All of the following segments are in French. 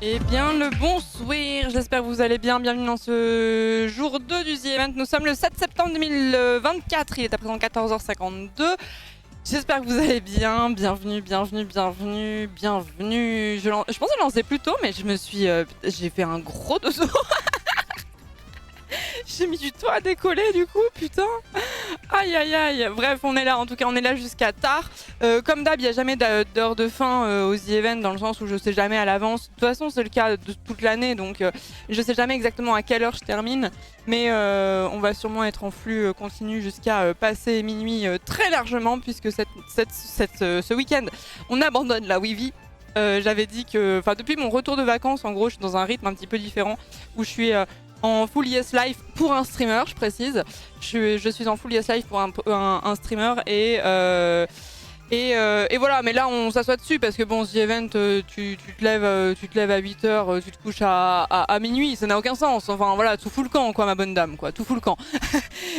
Eh bien le bonsoir, j'espère que vous allez bien, bienvenue dans ce jour 2 du The Event. Nous sommes le 7 septembre 2024, il est à présent 14h52. J'espère que vous allez bien, bienvenue. Je pensais lancer plus tôt mais j'ai fait un gros dodo. J'ai mis du temps à décoller du coup, putain. Aïe. Bref, on est là, en tout cas on est là jusqu'à tard. Comme d'hab, il n'y a jamais d'heure de fin aux The Event, dans le sens où je sais jamais à l'avance. De toute façon, c'est le cas de toute l'année, donc je sais jamais exactement à quelle heure je termine. Mais on va sûrement être en flux continu jusqu'à passer minuit très largement, puisque ce week-end, on abandonne la Wivi. J'avais dit que, depuis mon retour de vacances, en gros, je suis dans un rythme un petit peu différent, où je suis en full yes life pour un streamer, je précise. Je suis en full yes life pour un streamer et voilà, mais là on s'assoit dessus parce que bon, The Event, tu te lèves à 8h, tu te couches à minuit, ça n'a aucun sens. Enfin voilà, tout fout le camp quoi, ma bonne dame, quoi, tout fout le camp.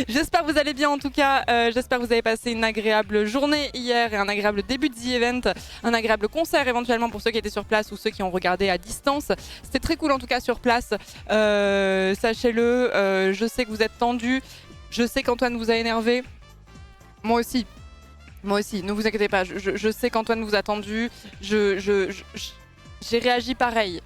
J'espère que vous allez bien en tout cas, j'espère que vous avez passé une agréable journée hier et un agréable début de The Event, un agréable concert éventuellement pour ceux qui étaient sur place ou ceux qui ont regardé à distance. C'était très cool en tout cas sur place, sachez-le, je sais que vous êtes tendus, je sais qu'Antoine vous a énervé, moi aussi, ne vous inquiétez pas, je sais qu'Antoine vous a tendu, j'ai réagi pareil.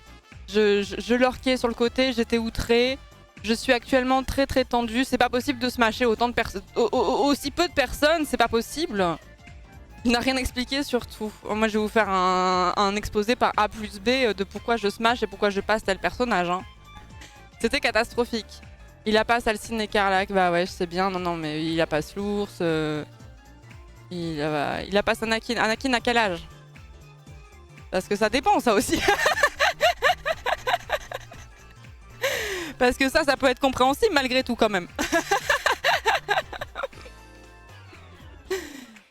Je lurquais sur le côté, j'étais outrée, je suis actuellement très tendue, c'est pas possible de smasher autant de personnes, aussi peu de personnes, c'est pas possible. Il n'a rien expliqué surtout. Moi je vais vous faire un exposé par A plus B de pourquoi je smash et pourquoi je passe tel personnage. Hein. C'était catastrophique. Il a pas Salsine et Carlac, bah ouais je sais bien, non mais il a pas l'ours. Il a pas Anakin. Anakin à quel âge? Parce que ça dépend ça aussi. Parce que ça peut être compréhensible malgré tout quand même.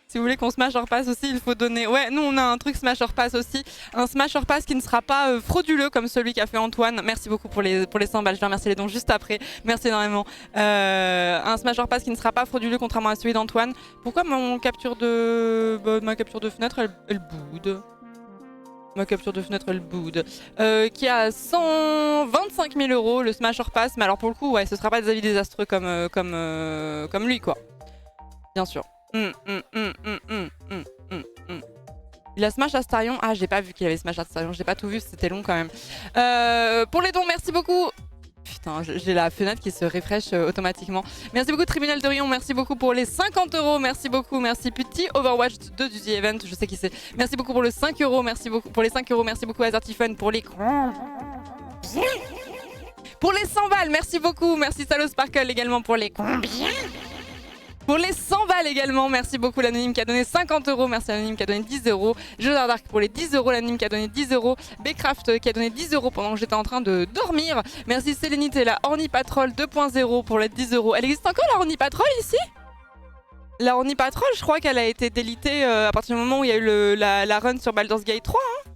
Si vous voulez qu'on smash or pass aussi, il faut donner... Ouais, nous on a un truc smash or pass aussi. Un smash or pass qui ne sera pas frauduleux comme celui qu'a fait Antoine. Merci beaucoup pour les 100 balles, je vais remercier les dons juste après. Merci énormément. Un smash or pass qui ne sera pas frauduleux contrairement à celui d'Antoine. Pourquoi ma capture de fenêtre, elle boude? Ma capture de fenêtre, elle boude. Qui a 125 000 € le smash or pass. Mais alors pour le coup, ouais, ce sera pas des avis désastreux comme lui, quoi. Bien sûr. Il a smash Astarion. Ah, j'ai pas vu qu'il avait smash Astarion. J'ai pas tout vu, c'était long quand même. Pour les dons, merci beaucoup. Putain, j'ai la fenêtre qui se refresh automatiquement. Merci beaucoup Tribunal de Rion, merci beaucoup pour les 50 €, merci beaucoup, merci Petit Overwatch 2 du The Event, je sais qui c'est. Merci beaucoup pour le 5 €, merci beaucoup pour les 5 €, merci beaucoup Azartifun pour les... Pour les 100 balles, merci beaucoup, merci Salo Sparkle également pour les... Pour les 100 balles également, merci beaucoup l'anonyme qui a donné 50 €, merci l'anonyme qui a donné 10 €. Jeux Dark pour les 10 €, l'anonyme qui a donné 10 €. Becraft qui a donné 10 € pendant que j'étais en train de dormir. Merci Sélénité, la Ornipatrol 2.0 pour les 10 €. Elle existe encore la Ornipatrol ici? La Ornipatrol, je crois qu'elle a été délitée à partir du moment où il y a eu la run sur Baldur's Gate 3. Hein.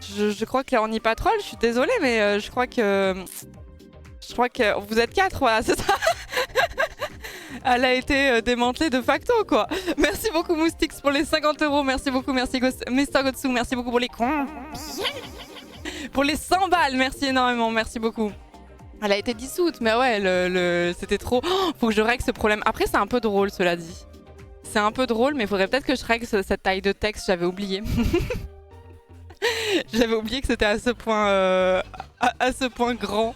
Je crois que la Ornipatrol, je suis désolée, mais je crois que vous êtes 4, voilà, c'est ça. Elle a été démantelée de facto, quoi. Merci beaucoup Moustix pour les 50 €. Merci beaucoup, merci Mr. Gotsu. Merci beaucoup pour les pour les 100 balles. Merci énormément, merci beaucoup. Elle a été dissoute, mais ouais, c'était trop... Oh, faut que je règle ce problème. Après, c'est un peu drôle, cela dit. C'est un peu drôle, mais il faudrait peut-être que je règle cette taille de texte. J'avais oublié. J'avais oublié que c'était à ce point grand.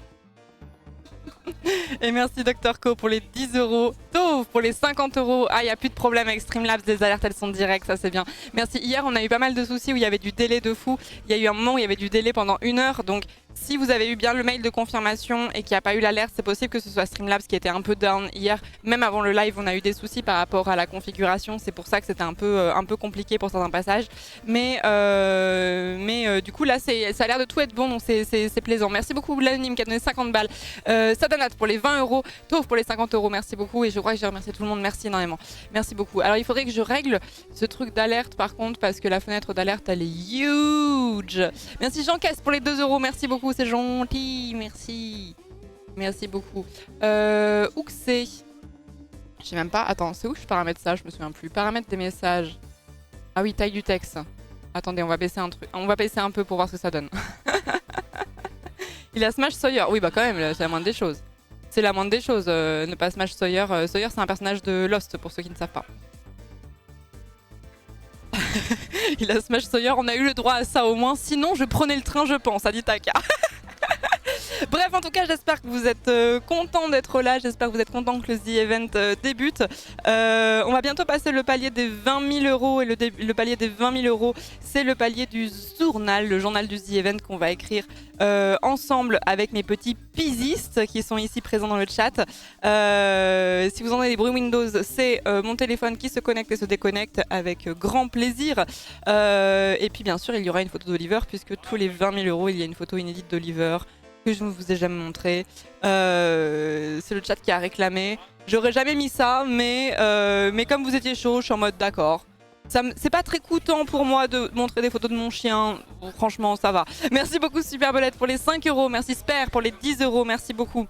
Et merci Dr Co pour les 10 €. Tauve pour les 50 €. Ah, il n'y a plus de problème avec Streamlabs, les alertes elles sont directes, ça c'est bien. Merci. Hier on a eu pas mal de soucis où il y avait du délai de fou. Il y a eu un moment où il y avait du délai pendant 1 heure. Donc si vous avez eu bien le mail de confirmation et qu'il n'y a pas eu l'alerte, c'est possible que ce soit Streamlabs qui était un peu down hier. Même avant le live, on a eu des soucis par rapport à la configuration. C'est pour ça que c'était un peu compliqué pour certains passages. Mais du coup là, ça a l'air de tout être bon, donc c'est plaisant. Merci beaucoup l'anonyme qui a donné 50 balles. Sadanat pour les 20 €. Tauve pour les 50 €. Merci beaucoup. Et je crois que j'ai remercié tout le monde. Merci énormément. Merci beaucoup. Alors il faudrait que je règle ce truc d'alerte par contre, parce que la fenêtre d'alerte elle est huge. Merci Jean Caisse pour les 2 €. Merci beaucoup. C'est gentil, merci. Merci beaucoup. Où que c'est? Je sais même pas. Attends, c'est où je paramètre ça? Je me souviens plus. Paramètres des messages. Ah oui, taille du texte. Attendez, on va baisser un truc. On va baisser un peu pour voir ce que ça donne. Il a smash Sawyer. Oui, bah quand même, c'est la moindre des choses. C'est la moindre des choses, ne pas smash Sawyer. Sawyer, c'est un personnage de Lost, pour ceux qui ne savent pas. Il a smash Sawyer, on a eu le droit à ça au moins. Sinon, je prenais le train, je pense, a dit Taka. Bref, en tout cas, j'espère que vous êtes contents d'être là. J'espère que vous êtes contents que le The Event débute. On va bientôt passer le palier des 20 000 euros. Et le palier des 20 000 euros, c'est le palier du journal, le journal du The Event qu'on va écrire ensemble avec mes petits pisistes qui sont ici présents dans le chat. Si vous entendez des bruits Windows, c'est mon téléphone qui se connecte et se déconnecte avec grand plaisir. Et puis, bien sûr, il y aura une photo d'Oliver puisque tous les 20 000 euros, il y a une photo inédite d'Oliver que je ne vous ai jamais montré. C'est le chat qui a réclamé. J'aurais jamais mis ça, mais comme vous étiez chaud, je suis en mode d'accord. C'est pas très coûtant pour moi de montrer des photos de mon chien. Bon, franchement, ça va. Merci beaucoup Superbelette pour les 5 euros. Merci Sper pour les 10 euros. Merci beaucoup.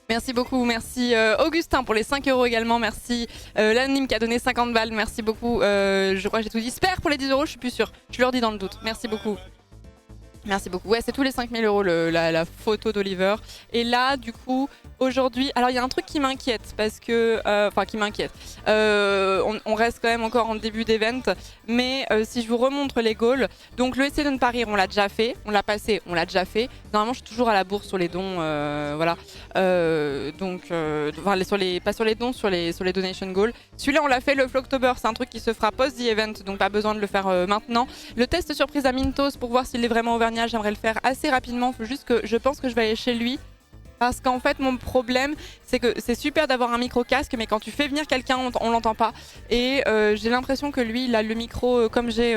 Merci beaucoup, merci Augustin pour les 5 euros également, merci l'anonyme qui a donné 50 balles, merci beaucoup, je crois que j'ai tout dit. Sper pour les 10 euros, je suis plus sûre, je leur dis dans le doute, merci beaucoup. Merci beaucoup. Ouais, c'est tous les 5 000 euros la photo d'Oliver. Et là, du coup, aujourd'hui... Alors, il y a un truc qui m'inquiète parce que... Enfin, qui m'inquiète. On reste quand même encore en début d'event. Mais si je vous remontre les goals... Donc, le essai de ne pas rire, on l'a déjà fait. On l'a passé, on l'a déjà fait. Normalement, je suis toujours à la bourse sur les dons. Voilà. Enfin, pas sur les dons, sur les donation goals. Celui-là, on l'a fait. Le Flocktober, c'est un truc qui se fera post-the event. Donc, pas besoin de le faire maintenant. Le test surprise à Mintos pour voir s'il est vraiment auvergnat. J'aimerais le faire assez rapidement, faut juste que je pense que je vais aller chez lui parce qu'en fait mon problème c'est que c'est super d'avoir un micro casque mais quand tu fais venir quelqu'un on l'entend pas et j'ai l'impression que lui il a le micro comme j'ai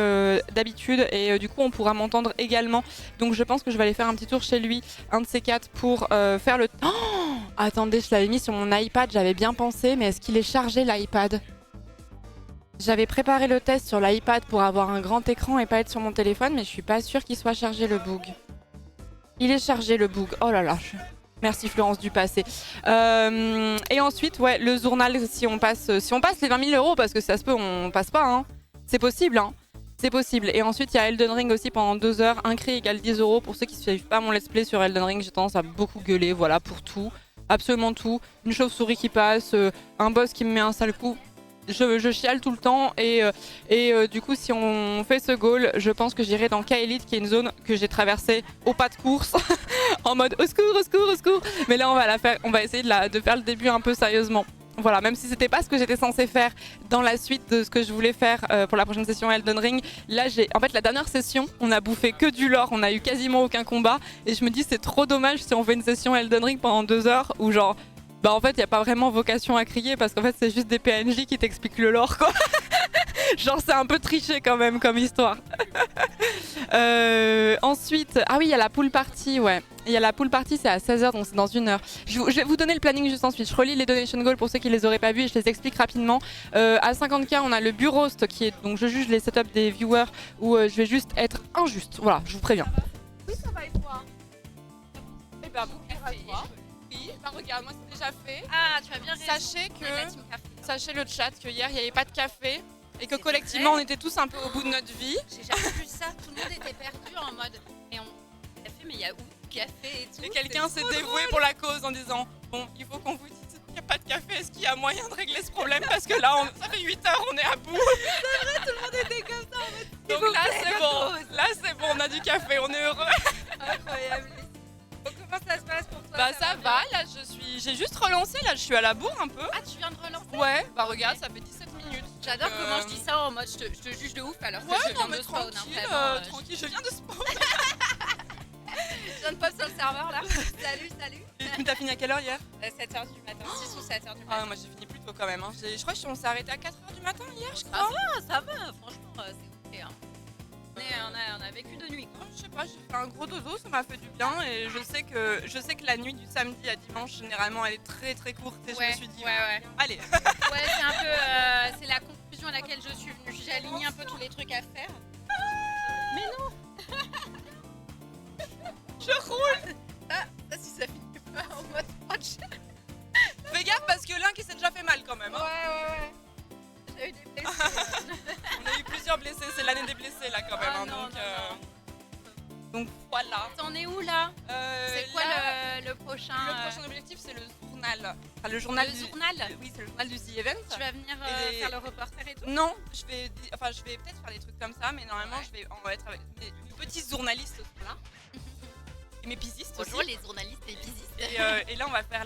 d'habitude et du coup on pourra m'entendre également, donc je pense que je vais aller faire un petit tour chez lui, un de ces quatre pour faire le... Oh, attendez, je l'avais mis sur mon iPad, j'avais bien pensé, mais est-ce qu'il est chargé l'iPad? J'avais préparé le test sur l'iPad pour avoir un grand écran et pas être sur mon téléphone, mais je suis pas sûre qu'il soit chargé le boog. Il est chargé le boog. Oh là là. Merci Florence du passé. Et ensuite, ouais, le journal, si on passe les 20 000 euros, parce que ça se peut, on passe pas. Hein. C'est possible. Hein. C'est possible. Et ensuite, il y a Elden Ring aussi pendant 2 heures. Un cri égale 10 euros. Pour ceux qui ne suivent pas mon let's play sur Elden Ring, j'ai tendance à beaucoup gueuler. Voilà, pour tout. Absolument tout. Une chauve-souris qui passe, un boss qui me met un sale coup. Je chiale tout le temps et du coup si on fait ce goal, je pense que j'irai dans K-Elite qui est une zone que j'ai traversée au pas de course en mode au secours, au secours, au secours. Mais là on va essayer de faire le début un peu sérieusement. Voilà, même si c'était pas ce que j'étais censée faire dans la suite de ce que je voulais faire pour la prochaine session Elden Ring. Là en fait la dernière session, on a bouffé que du lore, on a eu quasiment aucun combat et je me dis c'est trop dommage si on fait une session Elden Ring pendant 2 heures où genre bah en fait il n'y a pas vraiment vocation à crier parce qu'en fait c'est juste des PNJ qui t'expliquent le lore quoi. Genre c'est un peu triché quand même comme histoire. Ensuite, ah oui il y a la pool party, ouais. Il y a la pool party, c'est à 16h donc c'est dans 1 heure. Je vais vous donner le planning juste ensuite. Je relis les donation goals pour ceux qui les auraient pas vus et je les explique rapidement. À 50k on a le bureau qui est, donc je juge les setups des viewers où je vais juste être injuste. Voilà, je vous préviens. Oui ça va et toi? Et bah bon, à toi. Oui, bah regarde, moi c'est déjà fait. Ah, tu as bien raison. Sachez le chat que hier il n'y avait pas de café et que collectivement on était tous un peu au bout de notre vie. J'ai jamais vu ça, tout le monde était perdu en mode mais café, mais il y a où café et tout. Et quelqu'un s'est dévoué pour la cause en disant bon, il faut qu'on vous dise qu'il n'y a pas de café, est-ce qu'il y a moyen de régler ce problème parce que là ça fait 8 heures, on est à bout. C'est vrai, tout le monde était comme ça en mode. Donc là c'est bon, on a du café, on est heureux. Incroyable. Comment ça se passe pour toi? Bah ça va, là j'ai juste relancé, là je suis à la bourre un peu. Ah, tu viens de relancer? Ouais, bah regarde, ça fait 17 minutes. J'adore comment je dis ça en mode je te juge de ouf alors que je viens de spawn. Tranquille, je viens de spawn. Je viens de pop sur le serveur là. Salut. Et t'as fini à quelle heure hier? 7h du matin, 6 ou 7h du matin. Ah moi j'ai fini plus tôt quand même, hein. Je crois qu'on s'est arrêté à 4h du matin hier je crois. Ça va, franchement c'est ok hein. On a vécu de nuit quoi. Je sais pas, j'ai fait un gros dodo, ça m'a fait du bien et je sais que la nuit du samedi à dimanche généralement elle est très très courte et je me suis dit ouais. Allez. Ouais c'est un peu c'est la conclusion à laquelle je suis venue. J'ai aligné un peu tous les trucs à faire. Mais non. Je roule. Ça si ça finit pas en mode watch. Fais gaffe parce que l'un qui s'est déjà fait mal quand même. Hein. Ouais. J'ai eu des blessures. On a eu plusieurs plusieurs blessés, c'est l'année des blessés là quand même. Ah, hein, non, donc voilà. T'en es où là? C'est quoi là, le prochain Le prochain objectif c'est le journal. Enfin, le journal du... Oui, c'est le journal du The Event. Tu vas venir faire le reporter et tout? Non, je vais peut-être faire des trucs comme ça, mais normalement on va être avec mes petits journalistes là. Et mes pisistes Bonjour aussi. les journalistes et pisistes. Et là on va faire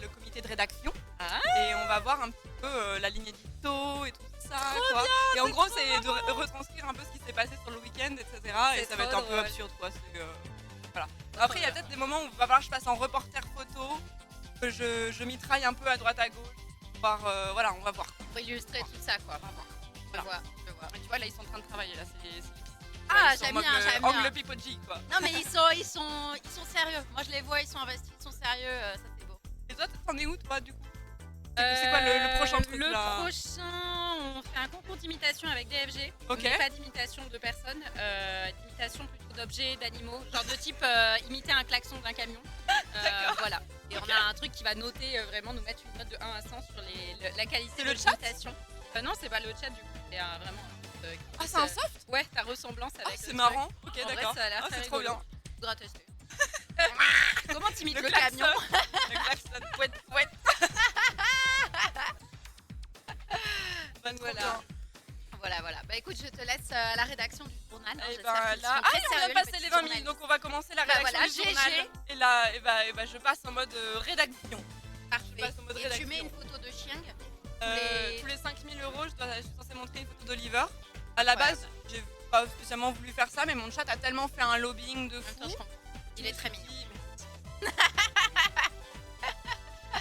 le comité de rédaction. Et on va voir un petit peu la ligne édito et tout ça. Quoi. Et en gros c'est de retranscrire un peu ce qui s'est passé sur le week-end, etc. Et ça va être un peu absurde quoi. Voilà. Après il y a peut-être des moments où il va falloir que je passe en reporter photo, que je mitraille un peu à droite à gauche. Voir, voilà, on va voir. Pour illustrer tout ça quoi. Je vois. Et tu vois là ils sont en train de travailler là. J'aime bien. Angle Pipoji quoi. Non mais ils sont sérieux. Moi je les vois, ils sont investis, ils sont sérieux, ça c'est beau. Et toi t'en es où toi du coup? C'est quoi le prochain truc Le là? prochain, on fait un concours d'imitation avec DFG. Ok. On pas d'imitation de personnes, d'imitation plutôt d'objets, d'animaux. Genre de type imiter un klaxon d'un camion. Voilà. Et on a un truc qui va noter vraiment, nous mettre une note de 1 à 100 sur la qualité de l'imitation. Non, c'est pas le chat du coup, c'est vraiment. C'est un soft? Ouais, ta ressemblance avec. C'est marrant. Ok, en d'accord. Vrai, ça a l'air très c'est trop bien. Faudra tester. Comment t'imites le klaxon. camion? Le klaxon, pouette, pouette. Voilà. Bah écoute, je te laisse à la rédaction du journal. Et là, on a passé les 20 000, donc on va commencer la rédaction du journal. Et là, je passe en mode rédaction. Parfait. Et tu mets une photo de chien. Tous les 5 000 €, je suis censée montrer une photo d'Oliver. À la base, j'ai pas spécialement voulu faire ça, mais mon chat a tellement fait un lobbying de fou. Il est très mignon. J'ai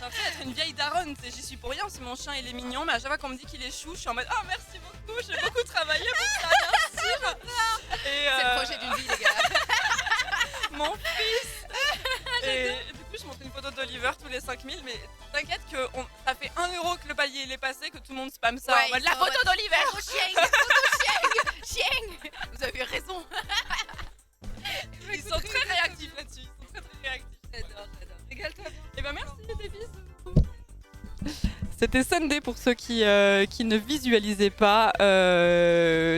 l'impression d'être une vieille daronne, j'y suis pour rien, parce que mon chien il est mignon, mais à chaque fois qu'on me dit qu'il est chou, je suis en mode oh merci beaucoup, j'ai beaucoup travaillé pour ça, merci. C'est le projet d'une vie les gars. Mon fils. Et du coup je montre une photo d'Oliver tous les 5 000, mais t'inquiète que ça fait 1 € que le palier il est passé, que tout le monde spam ça en mode la photo d'Oliver. Photo chien. Vous avez raison. Ils sont très réactifs là-dessus, ils sont très réactifs. J'adore. Régale-toi. Et bah merci des bisous. C'était Sunday pour ceux qui ne visualisaient pas.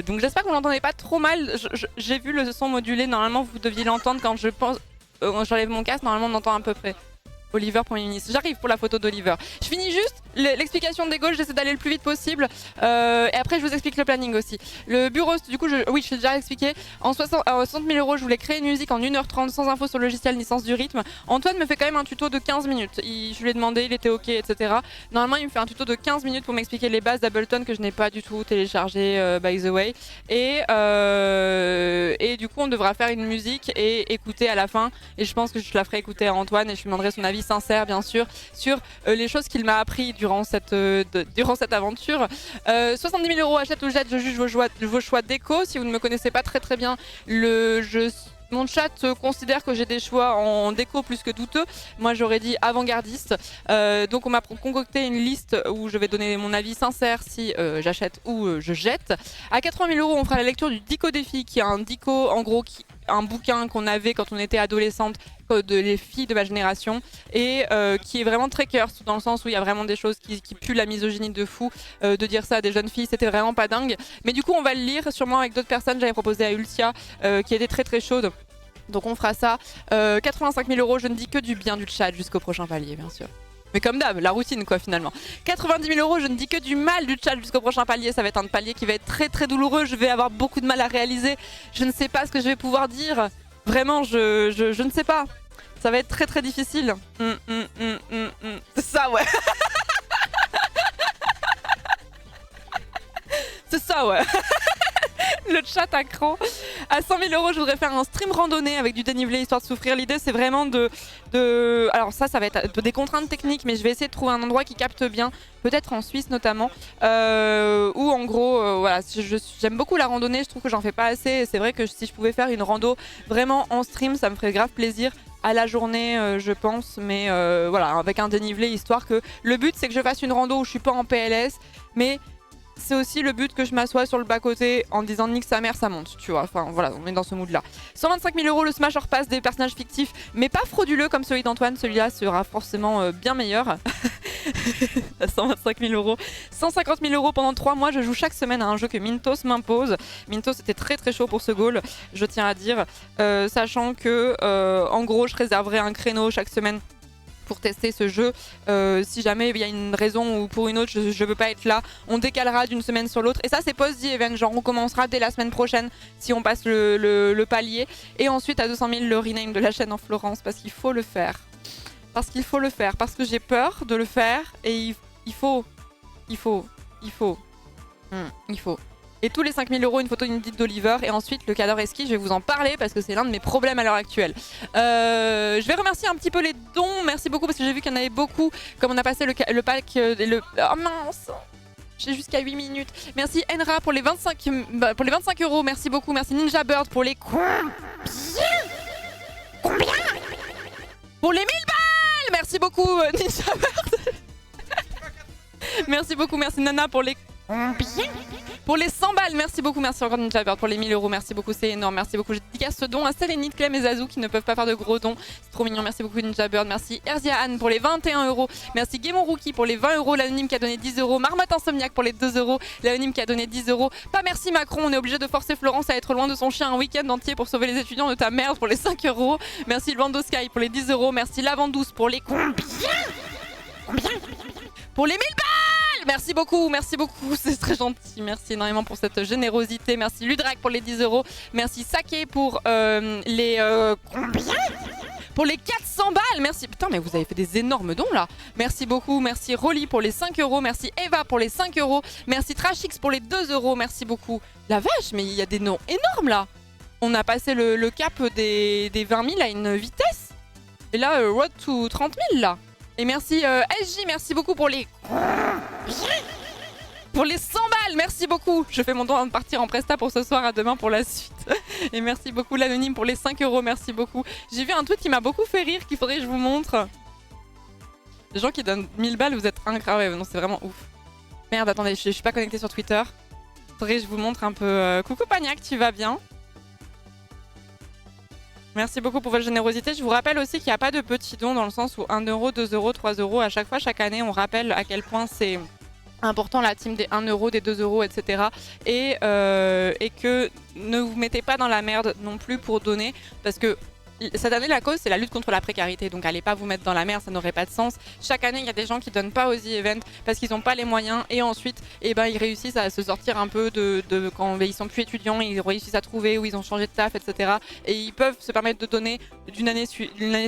Donc j'espère que vous l'entendez pas trop mal. J'ai vu le son modulé. Normalement vous deviez l'entendre quand je pense. J'enlève mon casque. Normalement on entend à peu près. Oliver, Premier ministre. J'arrive pour la photo d'Oliver. Je finis juste l'explication des goals, j'essaie d'aller le plus vite possible. Et après, je vous explique le planning aussi. Le bureau, du coup, je t'ai déjà expliqué. En 60 000 €, je voulais créer une musique en 1h30 sans info sur le logiciel ni sens du rythme. Antoine me fait quand même un tuto de 15 minutes. Je lui ai demandé, il était OK, etc. Normalement, il me fait un tuto de 15 minutes pour m'expliquer les bases d'Ableton que je n'ai pas du tout téléchargé, by the way. Et du coup, on devra faire une musique et écouter à la fin. Et je pense que je la ferai écouter à Antoine et je lui demanderai son avis sincère, bien sûr, sur les choses qu'il m'a appris durant cette aventure. 70 000 €, achète ou jette, je juge vos choix déco. Si vous ne me connaissez pas très bien, mon chat considère que j'ai des choix en déco plus que douteux. Moi j'aurais dit avant-gardiste. Donc on m'a concocté une liste où je vais donner mon avis sincère si j'achète ou je jette. À 80 000 €, on fera la lecture du Dico Défi, qui est un dico en gros un bouquin qu'on avait quand on était adolescente, de les filles de ma génération, et qui est vraiment très curse, dans le sens où il y a vraiment des choses qui puent la misogynie de fou. De dire ça à des jeunes filles, c'était vraiment pas dingue. Mais du coup on va le lire sûrement avec d'autres personnes. J'avais proposé à Ultia qui était très chaude. Donc on fera ça. 85 000 €, je ne dis que du bien du chat jusqu'au prochain palier, bien sûr. Mais comme d'hab, la routine quoi finalement. 90 000 €, je ne dis que du mal du chat jusqu'au prochain palier. Ça va être un palier qui va être très douloureux. Je vais avoir beaucoup de mal à réaliser. Je ne sais pas ce que je vais pouvoir dire. Vraiment, je ne sais pas. Ça va être très difficile. C'est ça, ouais. C'est ça, ouais. Le chat à cran. À 100 000 €, je voudrais faire un stream randonnée avec du dénivelé histoire de souffrir. L'idée, c'est vraiment alors ça va être des contraintes techniques, mais je vais essayer de trouver un endroit qui capte bien, peut-être en Suisse notamment, où en gros, voilà, j'aime beaucoup la randonnée, je trouve que j'en fais pas assez. Et c'est vrai que si je pouvais faire une rando vraiment en stream, ça me ferait grave plaisir. À la journée, je pense, mais voilà, avec un dénivelé, histoire que le but, c'est que je fasse une rando où je suis pas en PLS, mais c'est aussi le but que je m'assoie sur le bas-côté en disant nique sa mère, ça monte, tu vois. Enfin voilà, on est dans ce mood-là. 125 000 € le Smash Hors Pass des personnages fictifs, mais pas frauduleux comme celui d'Antoine. Celui-là sera forcément bien meilleur. À 125 000 €. 150 000 € pendant 3 mois. Je joue chaque semaine à un jeu que Mintos m'impose. Mintos était très très chaud pour ce goal, je tiens à dire. Sachant que, en gros, je réserverai un créneau chaque semaine pour tester ce jeu. Si jamais il y a une raison ou pour une autre je ne peux pas être là, on décalera d'une semaine sur l'autre. Et ça c'est post The Event, genre on commencera dès la semaine prochaine si on passe le palier. Et ensuite à 200 000 le rename de la chaîne en Florence, parce qu'il faut le faire. Parce qu'il faut le faire, parce que j'ai peur de le faire et il faut. Et tous les 5 000 €, une photo inédite d'Oliver. Et ensuite, le cadre ski, je vais vous en parler parce que c'est l'un de mes problèmes à l'heure actuelle. Je vais remercier un petit peu les dons. Merci beaucoup parce que j'ai vu qu'il y en avait beaucoup. Comme on a passé le pack... Oh mince, j'ai jusqu'à 8 minutes. Merci Enra pour les 25 €. Merci beaucoup. Merci Ninja Bird pour les... Combien pour les 1000 balles. Merci beaucoup Ninja Bird. Merci beaucoup. Merci Nana pour les... Pour les 100 balles, merci beaucoup, merci encore Ninja Bird pour les 1000 €, merci beaucoup, c'est énorme, merci beaucoup. Je dédicace ce don à Sélénite, Clem et Zazou qui ne peuvent pas faire de gros dons, c'est trop mignon, merci beaucoup Ninja Bird, merci Erzia Anne pour les 21 €, merci Gaemon Rookie pour les 20 €, l'anonyme qui a donné 10 €, Marmotte Insomniaque pour les 2 €, l'anonyme qui a donné 10 €, pas merci Macron, on est obligé de forcer Florence à être loin de son chien un week-end entier pour sauver les étudiants de ta merde pour les 5 €, merci Lvando Sky pour les 10 €, merci Lavandouce pour les... Combien pour les 1000 balles. Merci beaucoup, c'est très gentil. Merci énormément pour cette générosité. Merci Ludrac pour les 10 €. Merci Sake pour les... Combien pour les 400 balles. Merci. Putain, mais vous avez fait des énormes dons là. Merci beaucoup. Merci Rolly pour les 5 €. Merci Eva pour les 5 €. Merci Trashix pour les 2 €. Merci beaucoup. La vache, mais il y a des noms énormes là. On a passé le cap des 20 000 à une vitesse. Et là, road to 30 000 là. Et merci SJ, merci beaucoup pour les... Pour les 100 balles, merci beaucoup. Je fais mon don avant de partir en presta pour ce soir, à demain pour la suite. Et merci beaucoup l'anonyme pour les 5 €, merci beaucoup. J'ai vu un tweet qui m'a beaucoup fait rire, qu'il faudrait que je vous montre. Les gens qui donnent 1000 balles, vous êtes incroyables, non c'est vraiment ouf. Merde, attendez, je suis pas connectée sur Twitter. Faudrait que je vous montre un peu... Coucou Pagnac, tu vas bien ? Merci beaucoup pour votre générosité. Je vous rappelle aussi qu'il n'y a pas de petits dons dans le sens où 1 €, 2 €, 3 € à chaque fois, chaque année, on rappelle à quel point c'est important la team des 1 €, des 2 €, etc. Et que ne vous mettez pas dans la merde non plus pour donner parce que cette année, la cause, c'est la lutte contre la précarité. Donc, allez pas vous mettre dans la merde, ça n'aurait pas de sens. Chaque année, il y a des gens qui donnent pas aux events parce qu'ils n'ont pas les moyens. Et ensuite, ils réussissent à se sortir un peu de quand ils sont plus étudiants, ils réussissent à trouver ou ils ont changé de taf, etc. Et ils peuvent se permettre de donner d'une année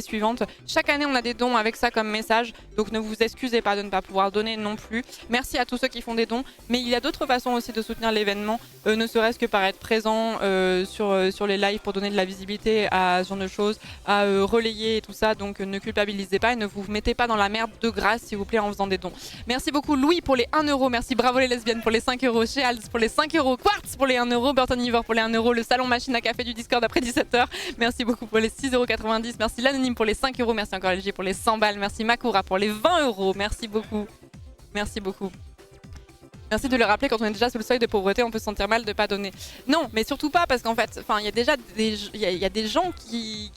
suivante. Chaque année, on a des dons avec ça comme message. Donc, ne vous excusez pas de ne pas pouvoir donner non plus. Merci à tous ceux qui font des dons. Mais il y a d'autres façons aussi de soutenir l'événement, ne serait-ce que par être présent sur les lives pour donner de la visibilité à ce genre de choses, à relayer et tout ça. Donc ne culpabilisez pas et ne vous mettez pas dans la merde de grâce s'il vous plaît en faisant des dons. Merci beaucoup Louis pour les 1 €, merci Bravo les lesbiennes pour les 5 €, chez Als pour les 5 €, Quartz pour les 1 €, Burton Ivor pour les 1 €, le salon machine à café du Discord après 17 h. Merci beaucoup pour les 6,90 €, merci l'anonyme pour les 5 €, merci encore LG pour les 100 balles, merci Makura pour les 20 €, merci beaucoup. Merci beaucoup. Merci de le rappeler, quand on est déjà sous le seuil de pauvreté, on peut se sentir mal de pas donner. Non, mais surtout pas, parce qu'en fait, il y a déjà des gens qui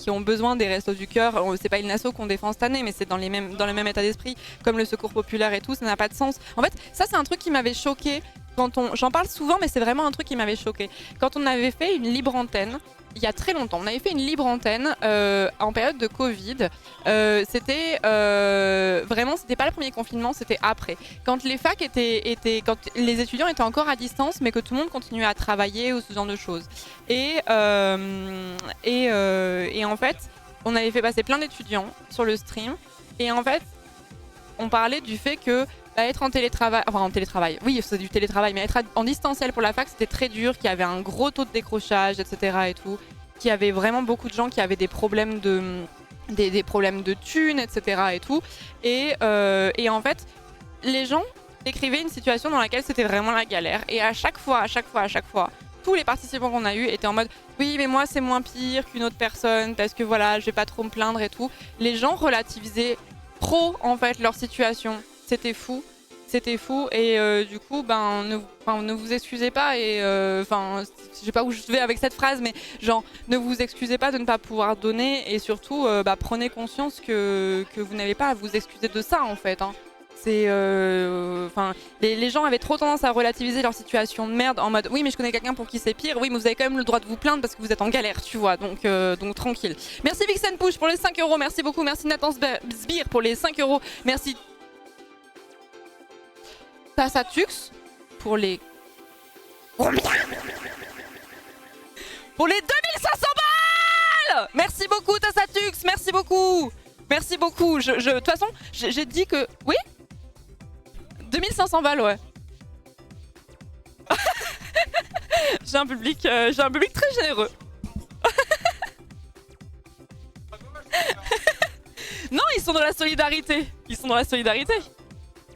ont besoin des restos du cœur. C'est pas une asso qu'on défend cette année, mais c'est dans le même état d'esprit, comme le secours populaire et tout, ça n'a pas de sens. En fait, ça c'est un truc qui m'avait choqué. J'en parle souvent, mais c'est vraiment un truc qui m'avait choqué. Quand on avait fait une libre antenne, il y a très longtemps, on avait fait une libre antenne en période de Covid. C'était pas le premier confinement, c'était après. Quand les facs quand les étudiants étaient encore à distance, mais que tout le monde continuait à travailler ou ce genre de choses. Et en fait, on avait fait passer plein d'étudiants sur le stream. Et en fait, on parlait du fait que être en télétravail, oui c'est du télétravail, mais être en distanciel pour la fac c'était très dur, qu'il y avait un gros taux de décrochage, etc. et tout, qu'il y avait vraiment beaucoup de gens qui avaient des problèmes des problèmes de thunes, etc. et tout, et en fait les gens décrivaient une situation dans laquelle c'était vraiment la galère, et à chaque fois, tous les participants qu'on a eu étaient en mode oui mais moi c'est moins pire qu'une autre personne parce que voilà je vais pas trop me plaindre et tout. Les gens relativisaient trop en fait leur situation. C'était fou. c'était fou et du coup ne vous excusez pas et je sais pas où je vais avec cette phrase, mais genre ne vous excusez pas de ne pas pouvoir donner et surtout prenez conscience que vous n'avez pas à vous excuser de ça en fait, hein. C'est les gens avaient trop tendance à relativiser leur situation de merde en mode oui mais je connais quelqu'un pour qui c'est pire, oui mais vous avez quand même le droit de vous plaindre parce que vous êtes en galère, tu vois, donc tranquille. Merci Vixen Push pour les 5 euros, merci beaucoup, merci Nathan Sbire pour les 5 euros, merci Tassatux pour les... Combien? Pour les 2500 balles. Merci beaucoup Tassatux, merci beaucoup. Merci beaucoup, de toute façon j'ai dit que... Oui 2500 balles, ouais. J'ai un public très généreux. Non, ils sont dans la solidarité. Ils sont dans la solidarité.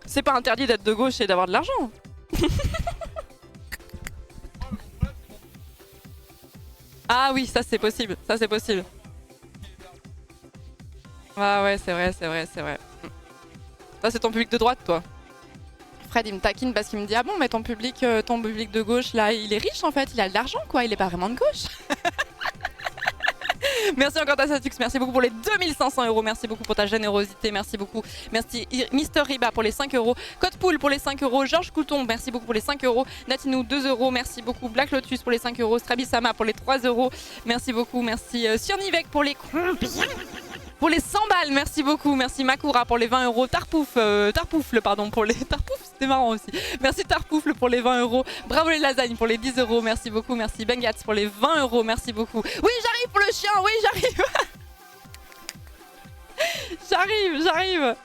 C'est pas interdit d'être de gauche et d'avoir de l'argent. Ah oui, ça c'est possible. Ça c'est possible. Ah ouais, c'est vrai, c'est vrai, c'est vrai. Ça c'est ton public de droite, toi. Fred il me taquine parce qu'il me dit ah bon mais ton public de gauche là il est riche en fait, il a de l'argent quoi, il est pas vraiment de gauche. Merci encore Tassatux, merci beaucoup pour les 2500 euros, merci beaucoup pour ta générosité, merci beaucoup. Merci Mister Riba pour les 5 euros, Code Pool pour les 5 euros, Georges Couton, merci beaucoup pour les 5 euros, Natinou 2 euros, merci beaucoup. Black Lotus pour les 5 euros, Strabisama pour les 3 euros, merci beaucoup, merci Surnivek pour les combien? Pour les 100 balles, merci beaucoup. Merci Makura pour les 20 euros. Tarpoufle, pardon, pour les... Tarpoufle, c'était marrant aussi. Merci Tarpoufle pour les 20 euros. Bravo les lasagnes pour les 10 euros, merci beaucoup. Merci Bengats pour les 20 euros, merci beaucoup. Oui, j'arrive pour le chien, oui, j'arrive. J'arrive.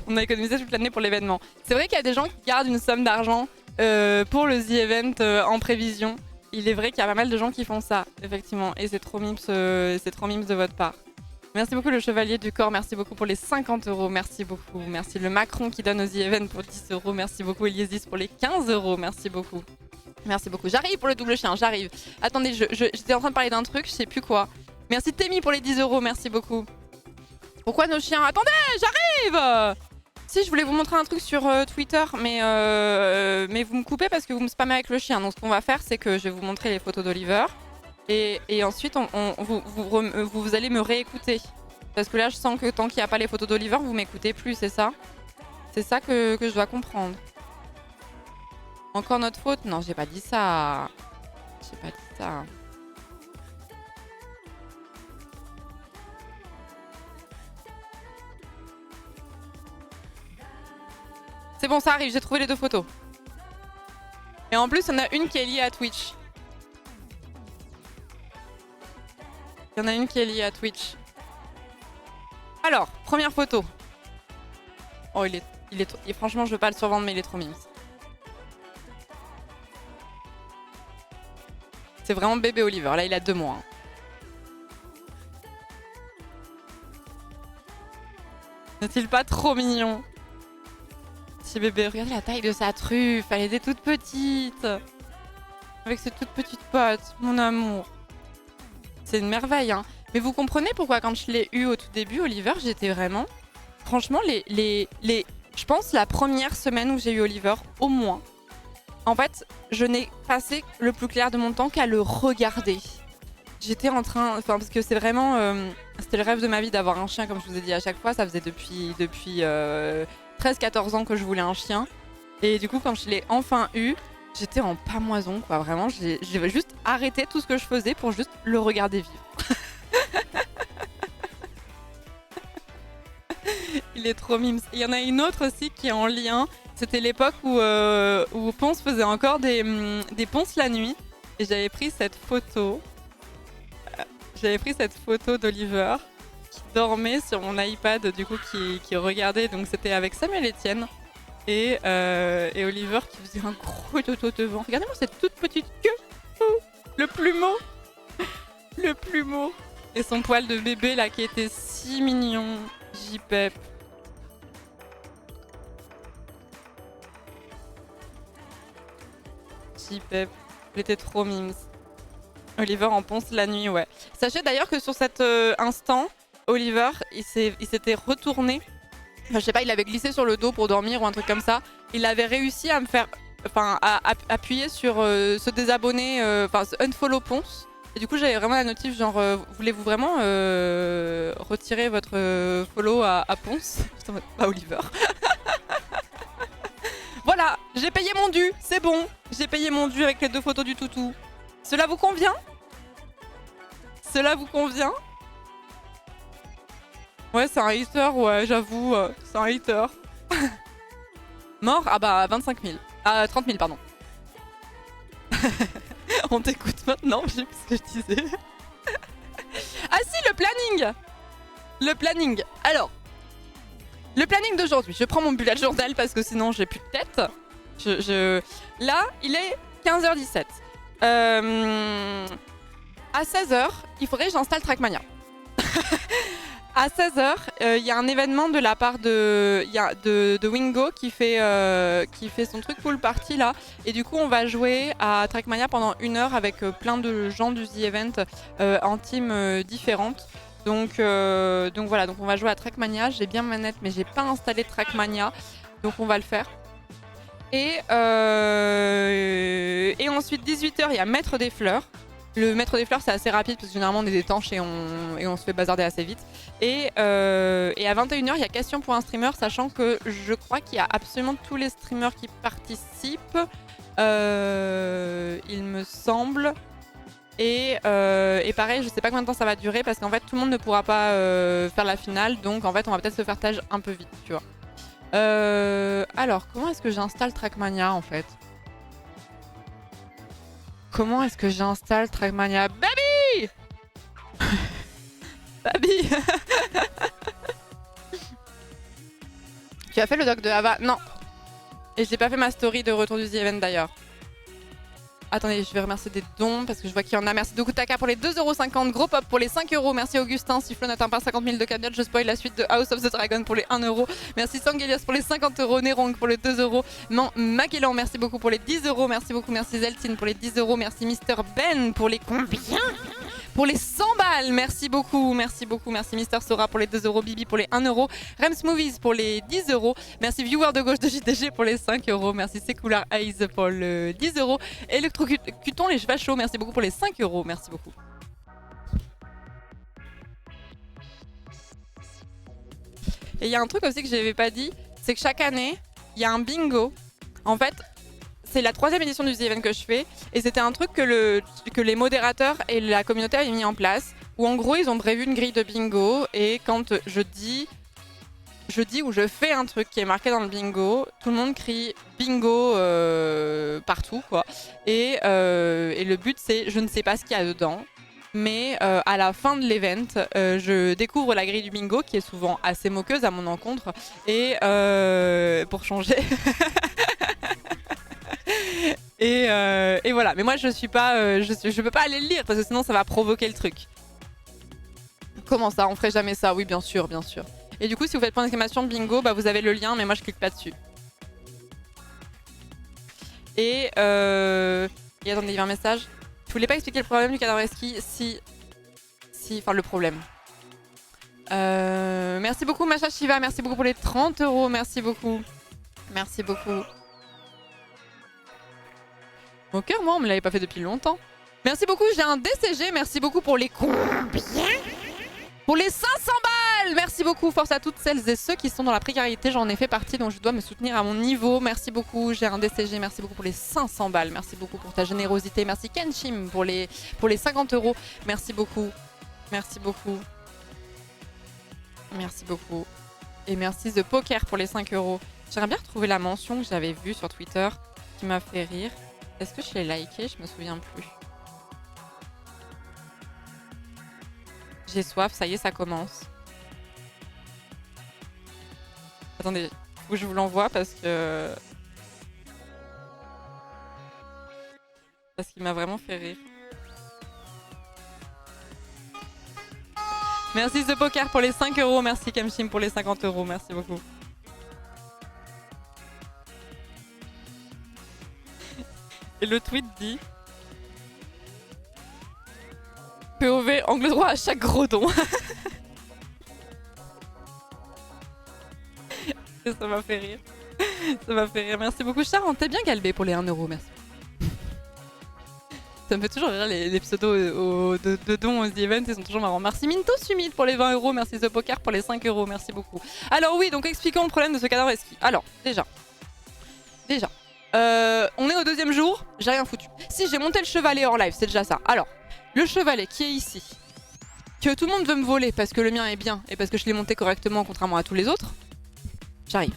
On a économisé toute l'année pour l'événement. C'est vrai qu'il y a des gens qui gardent une somme d'argent pour le The Event en prévision. Il est vrai qu'il y a pas mal de gens qui font ça, effectivement. Et c'est trop mimes de votre part. Merci beaucoup le Chevalier du Corps, merci beaucoup pour les 50 euros, merci beaucoup. Merci le Macron qui donne aux The Event pour 10 euros, merci beaucoup. Eliesis pour les 15 euros, merci beaucoup. Merci beaucoup. J'arrive pour le double chien, j'arrive. Attendez, j'étais en train de parler d'un truc, je sais plus quoi. Merci Temi pour les 10 euros, merci beaucoup. Pourquoi nos chiens? Attendez, j'arrive! Si, je voulais vous montrer un truc sur Twitter, mais vous me coupez parce que vous me spammez avec le chien. Donc ce qu'on va faire, c'est que je vais vous montrer les photos d'Oliver. Et ensuite, vous allez me réécouter. Parce que là, je sens que tant qu'il n'y a pas les photos d'Oliver, vous m'écoutez plus, c'est ça? C'est ça que je dois comprendre. Encore notre faute? Non, j'ai pas dit ça. J'ai pas dit ça. C'est bon, ça arrive, j'ai trouvé les deux photos. Et en plus, il y en a une qui est liée à Twitch. Il y en a une qui est liée à Twitch. Alors, première photo. Oh, franchement, je veux pas le survendre, mais il est trop mignon. C'est vraiment bébé Oliver. Là, il a 2 mois. N'est-il pas trop mignon? Petit bébé, regardez la taille de sa truffe, elle était toute petite. Avec ses toutes petites pattes, mon amour. C'est une merveille, hein. Mais vous comprenez pourquoi quand je l'ai eu au tout début, Oliver, j'étais vraiment... Franchement, je pense la première semaine où j'ai eu Oliver, au moins. En fait, je n'ai passé le plus clair de mon temps qu'à le regarder. J'étais en train... Enfin, parce que c'est vraiment... c'était le rêve de ma vie d'avoir un chien, comme je vous ai dit à chaque fois. Ça faisait depuis 13-14 ans que je voulais un chien. Et du coup, quand je l'ai enfin eu, j'étais en pamoison, quoi. Vraiment, j'ai juste arrêté tout ce que je faisais pour juste le regarder vivre. Il est trop mime. Il y en a une autre aussi qui est en lien. C'était l'époque où Ponce faisait encore des ponces la nuit. Et j'avais pris cette photo. J'avais pris cette photo d'Oliver qui dormait sur mon iPad, du coup, qui regardait. Donc c'était avec Samuel Etienne et Oliver qui faisait un gros toto devant. Regardez-moi cette toute petite queue. Le plumeau. Le plumeau. Et son poil de bébé là qui était si mignon. J-Pep. J-Pep. Il était trop mimes. Oliver en ponce la nuit, ouais. Sachez d'ailleurs que sur cet instant, Oliver, il s'était retourné. Enfin, je sais pas, il avait glissé sur le dos pour dormir ou un truc comme ça. Il avait réussi à me faire, enfin, à appuyer sur se désabonner, enfin, unfollow Ponce. Et du coup, j'avais vraiment la notif genre, voulez-vous vraiment retirer votre follow à Ponce? Pas Oliver. Voilà, j'ai payé mon dû, c'est bon. J'ai payé mon dû avec les 2 photos du toutou. Cela vous convient? Cela vous convient? Ouais, c'est un hater, ouais, j'avoue, c'est un hater. Mort? Ah bah, 25 000. Ah, 30 000, pardon. On t'écoute maintenant, je sais plus ce que je disais. Ah si, le planning! Le planning. Alors, le planning d'aujourd'hui. Je prends mon bullet journal parce que sinon j'ai plus de tête. Là, il est 15h17. À 16h, il faudrait que j'installe Trackmania. À 16h, il y a un événement de la part de Wingo qui fait son truc pool party là. Et du coup, on va jouer à Trackmania pendant 1 heure avec plein de gens du The Event en team différentes. Donc voilà, donc on va jouer à Trackmania. J'ai bien ma manette, mais j'ai pas installé Trackmania. Donc on va le faire. Et ensuite, 18h, il y a Maître des Fleurs. Le Maître des Fleurs, c'est assez rapide parce que généralement on est étanche et on se fait bazarder assez vite. Et à 21h, il y a question pour un streamer, sachant que je crois qu'il y a absolument tous les streamers qui participent. Il me semble. Et pareil, je sais pas combien de temps ça va durer parce qu'en fait, tout le monde ne pourra pas faire la finale. Donc en fait, on va peut-être se faire tâche un peu vite, tu vois. Alors, comment est-ce que j'installe Trackmania en fait? Comment est-ce que j'installe Trackmania? Baby Baby Tu as fait le doc de Ava? Non. Et j'ai pas fait ma story de retour du The Event d'ailleurs. Attendez, je vais remercier des dons parce que je vois qu'il y en a. Merci Dokutaka pour les 2,50€. Gros pop pour les 5€. Merci Augustin. Sifflon n'atteint pas 50 000 de cagnotte. Je spoil la suite de House of the Dragon pour les 1€. Merci Sangelias pour les 50€. Nerong pour les 2€. Magellan, merci beaucoup pour les 10€. Merci beaucoup. Merci Zeltine pour les 10€. Merci Mister Ben pour les combien? Pour les 100 balles, merci beaucoup, merci beaucoup. Merci Mister Sora pour les 2€, Bibi pour les 1€, Rems Movies pour les 10€, merci Viewer de gauche de JTG pour les 5€, merci Secular Eyes pour le 10€, Electrocuton les chevaux chauds, merci beaucoup pour les 5€, merci beaucoup. Et il y a un truc aussi que je n'avais pas dit, c'est que chaque année, il y a un bingo. En fait, c'est la 3e édition du The Event que je fais et c'était un truc que les modérateurs et la communauté avaient mis en place où en gros ils ont prévu une grille de bingo et quand je dis ou je fais un truc qui est marqué dans le bingo, tout le monde crie bingo partout quoi. Et le but c'est, je ne sais pas ce qu'il y a dedans, mais à la fin de l'event, je découvre la grille du bingo qui est souvent assez moqueuse à mon encontre et pour changer... Et voilà, mais moi je suis pas, je peux pas aller le lire parce que sinon ça va provoquer le truc. Comment ça? On ferait jamais ça? Oui, bien sûr, bien sûr. Et du coup, si vous faites point d'exclamation bingo, bah vous avez le lien, mais moi je clique pas dessus. Et attendez, il y a un message. Je voulais pas expliquer le problème du cadavre ski. Si, enfin le problème. Merci beaucoup Macha Shiva, merci beaucoup pour les 30€, merci beaucoup. Merci beaucoup. Mon cœur, moi, on me l'avait pas fait depuis longtemps. Merci beaucoup, j'ai un DCG. Merci beaucoup pour les combien? Pour les 500 balles. Merci beaucoup, force à toutes celles et ceux qui sont dans la précarité. J'en ai fait partie, donc je dois me soutenir à mon niveau. Merci beaucoup, j'ai un DCG. Merci beaucoup pour les 500 balles. Merci beaucoup pour ta générosité. Merci Kenshim pour les 50€. Merci beaucoup. Merci beaucoup. Merci beaucoup. Et merci The Poker pour les 5€. J'aimerais bien retrouver la mention que j'avais vue sur Twitter qui m'a fait rire. Est-ce que je l'ai liké? Je me souviens plus. J'ai soif, ça y est, ça commence. Attendez, faut que je vous l'envoie parce que... Parce qu'il m'a vraiment fait rire. Merci The Poker pour les 5€. Merci Kemshim pour les 50€. Merci beaucoup. Et le tweet dit POV, angle droit à chaque gros don. Ça m'a fait rire. Ça m'a fait rire. Merci beaucoup, Sharon. T'es bien galbé pour les 1€, merci. Ça me fait toujours rire les pseudos de dons aux events, ils sont toujours marrants. Merci Minto Sumid pour les 20€, merci The Poker pour les 5€, merci beaucoup. Alors oui, donc expliquons le problème de ce cadavre ski. Alors, déjà, on est au 2e jour, j'ai rien foutu. Si, j'ai monté le chevalet hors live, c'est déjà ça. Alors, le chevalet qui est ici, que tout le monde veut me voler parce que le mien est bien et parce que je l'ai monté correctement contrairement à tous les autres, j'arrive.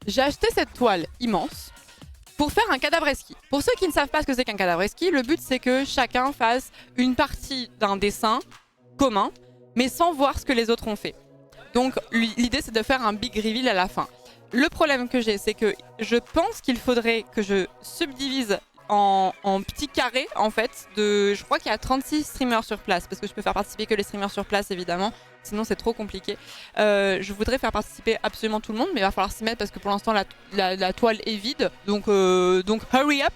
J'ai acheté cette toile immense pour faire un cadavre ski. Pour ceux qui ne savent pas ce que c'est qu'un cadavre ski, le but c'est que chacun fasse une partie d'un dessin commun, mais sans voir ce que les autres ont fait. Donc l'idée c'est de faire un big reveal à la fin. Le problème que j'ai, c'est que je pense qu'il faudrait que je subdivise en petits carrés en fait. Je crois qu'il y a 36 streamers sur place, parce que je peux faire participer que les streamers sur place évidemment. Sinon c'est trop compliqué. Je voudrais faire participer absolument tout le monde, mais il va falloir s'y mettre parce que pour l'instant la toile est vide. Donc hurry up.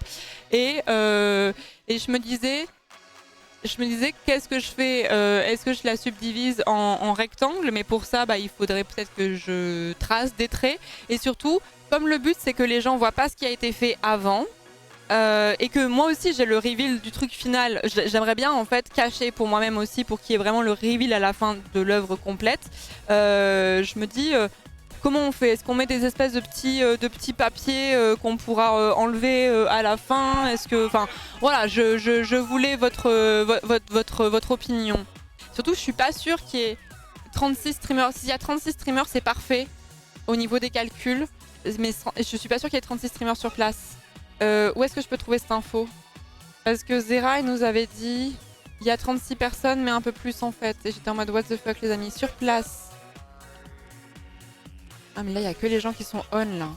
Et je me disais qu'est-ce que je fais, est-ce que je la subdivise en rectangle, mais pour ça il faudrait peut-être que je trace des traits. Et surtout, comme le but c'est que les gens voient pas ce qui a été fait avant, et que moi aussi j'ai le reveal du truc final, j'aimerais bien en fait cacher pour moi-même aussi, pour qu'il y ait vraiment le reveal à la fin de l'œuvre complète. Je me dis comment on fait? Est-ce qu'on met des espèces de petits papiers qu'on pourra enlever à la fin? Est-ce que, enfin voilà, je voulais votre opinion. Surtout je suis pas sûre qu'il y ait 36 streamers. S'il y a 36 streamers c'est parfait au niveau des calculs, mais je suis pas sûre qu'il y ait 36 streamers sur place. Où est-ce que je peux trouver cette info? Parce que Zera il nous avait dit il y a 36 personnes mais un peu plus en fait. Et j'étais en mode what the fuck les amis, sur place. Ah mais là il y a que les gens qui sont on là.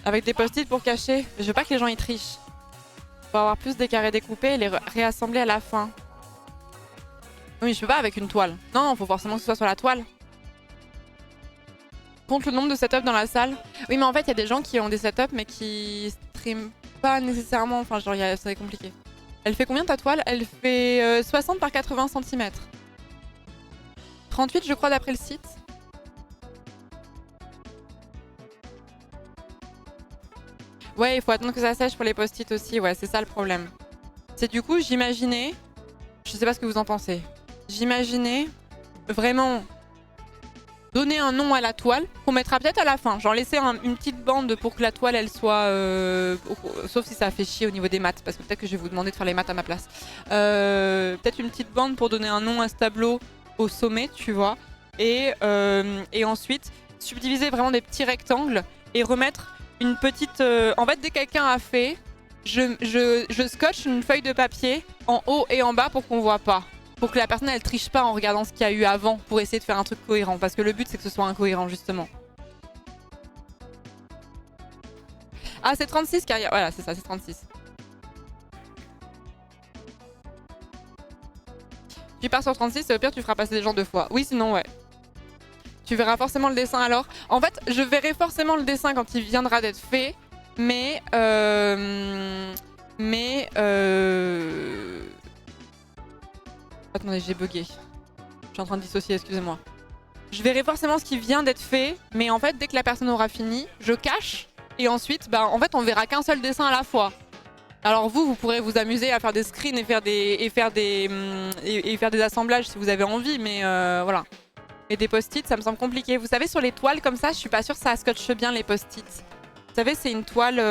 Avec des post-it pour cacher. Je veux pas que les gens y trichent. Faut avoir plus des carrés découpés et les réassembler à la fin. Oui, mais je peux pas avec une toile. Non, faut forcément que ce soit sur la toile. Compte le nombre de setups dans la salle. Oui, mais en fait, il y a des gens qui ont des setups mais qui streament pas nécessairement. Enfin, genre, c'est compliqué. Elle fait combien ta toile? Elle fait 60 par 80 cm. 38, je crois, d'après le site. Ouais, il faut attendre que ça sèche pour les post-it aussi, ouais, c'est ça le problème. C'est du coup, j'imaginais, je sais pas ce que vous en pensez, j'imaginais vraiment donner un nom à la toile, qu'on mettra peut-être à la fin, genre laisser une petite bande pour que la toile elle soit, sauf si ça fait chier au niveau des maths, parce que peut-être que je vais vous demander de faire les maths à ma place. Peut-être une petite bande pour donner un nom à ce tableau au sommet, tu vois, et ensuite subdiviser vraiment des petits rectangles et remettre une petite... En fait, dès que quelqu'un a fait, je scotche une feuille de papier en haut et en bas pour qu'on voit pas. Pour que la personne, elle triche pas en regardant ce qu'il y a eu avant pour essayer de faire un truc cohérent. Parce que le but, c'est que ce soit incohérent, justement. Ah, c'est 36 carrières. Voilà, c'est ça, c'est 36. Tu pars sur 36 et au pire, tu feras passer des gens 2 fois. Oui, sinon, ouais. Tu verras forcément le dessin alors. En fait, je verrai forcément le dessin quand il viendra d'être fait, mais attendez, j'ai bugué. Je suis en train de dissocier, excusez-moi. Je verrai forcément ce qui vient d'être fait, mais en fait, dès que la personne aura fini, je cache et ensuite, en fait, on verra qu'un seul dessin à la fois. Alors vous pourrez vous amuser à faire des screens et faire des assemblages si vous avez envie, mais voilà. Et des post-it, ça me semble compliqué. Vous savez, sur les toiles comme ça, je suis pas sûre que ça scotche bien les post-it. Vous savez, c'est une toile...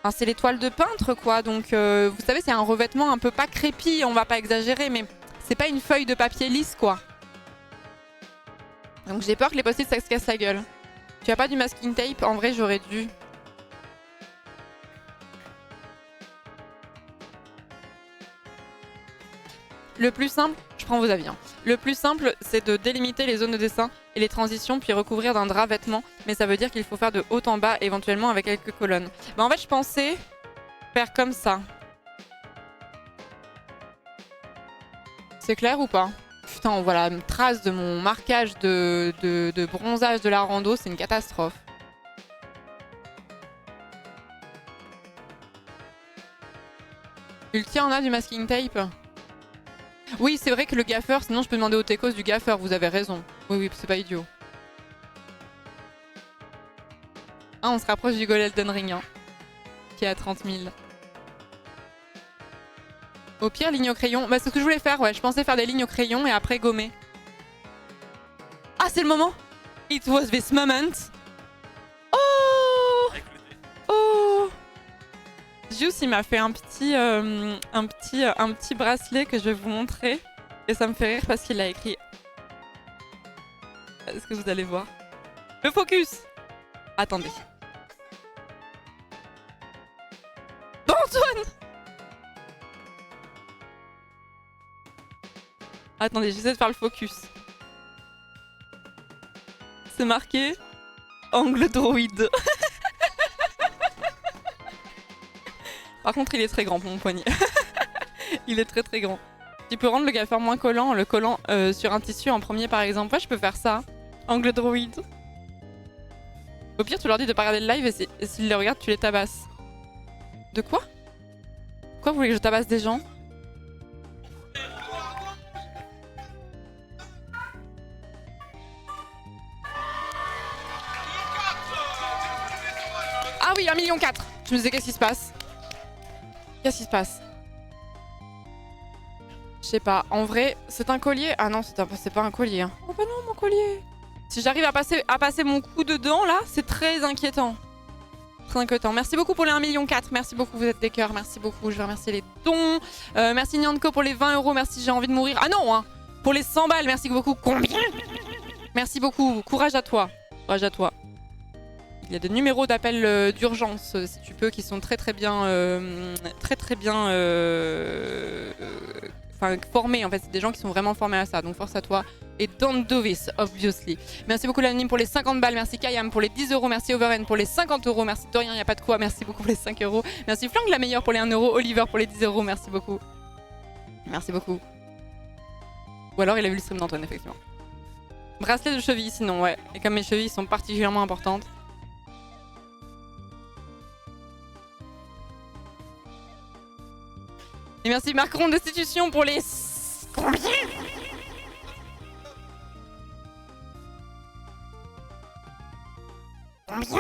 Enfin, c'est les toiles de peintre, quoi. Donc, vous savez, c'est un revêtement un peu pas crépi, on va pas exagérer, mais c'est pas une feuille de papier lisse, quoi. Donc j'ai peur que les post-it, ça se casse la gueule. Tu as pas du masking tape? En vrai, j'aurais dû. Le plus simple, je prends vos avis, hein. Le plus simple, c'est de délimiter les zones de dessin et les transitions, puis recouvrir d'un drap vêtement. Mais ça veut dire qu'il faut faire de haut en bas, éventuellement avec quelques colonnes. Bah en fait, je pensais faire comme ça. C'est clair ou pas? Putain, on voit la trace de mon marquage de bronzage de la rando, c'est une catastrophe. Ulti en a du masking tape? Oui, c'est vrai que le gaffeur, sinon je peux demander au Tekos du gaffeur, vous avez raison. Oui, oui, c'est pas idiot. Ah, on se rapproche du goal Elden Ring, hein, qui est à 30 000. Au pire, ligne au crayon. Bah, c'est ce que je voulais faire, ouais. Je pensais faire des lignes au crayon et après gommer. Ah, c'est le moment! It was this moment. Oh! Oh! Juice, il m'a fait un petit bracelet que je vais vous montrer. Et ça me fait rire parce qu'il a écrit... Est-ce que vous allez voir? Le focus! Attendez. Bon, Antoine! Attendez, j'essaie de faire le focus. C'est marqué angle droïde. Par contre, il est très grand pour mon poignet. Il est très très grand. Tu peux rendre le gaffeur moins collant en le collant sur un tissu en premier par exemple. Ouais, je peux faire ça. Angle droïde. Au pire, tu leur dis de pas regarder le live et s'ils les regardent, tu les tabasses. De quoi? Pourquoi vous voulez que je tabasse des gens? Ah oui, 1,4 million. Je me disais, qu'est-ce qui se passe? Qu'est-ce qui se passe? Je sais pas. En vrai, c'est un collier? Ah non, c'est pas un collier. Hein. Oh bah non, mon collier. Si j'arrive à passer mon cou dedans, là, c'est très inquiétant. Très inquiétant. Merci beaucoup pour les 1,4 million. Merci beaucoup, vous êtes des cœurs. Merci beaucoup. Je vais remercier les dons. Merci Nyanko pour les 20 €. Merci, j'ai envie de mourir. Ah non, hein. Pour les 100 balles, merci beaucoup. Combien? Merci beaucoup. Courage à toi. Courage à toi. Il y a des numéros d'appel d'urgence, si tu peux, qui sont très bien formés. En fait, c'est des gens qui sont vraiment formés à ça. Donc force à toi. Et don't do this, obviously. Merci beaucoup l'anonyme pour les 50 balles. Merci Kayam pour les 10 €. Merci Overend pour les 50 €. Merci Dorian, il n'y a pas de quoi. Merci beaucoup pour les 5 €. Merci Flank la meilleure pour les 1 €. Oliver pour les 10 €. Merci beaucoup. Merci beaucoup. Ou alors il a vu le stream d'Antoine, effectivement. Bracelet de cheville, sinon, ouais. Et comme mes chevilles sont particulièrement importantes. Et merci Macron Destitution pour les... Combien? Combien?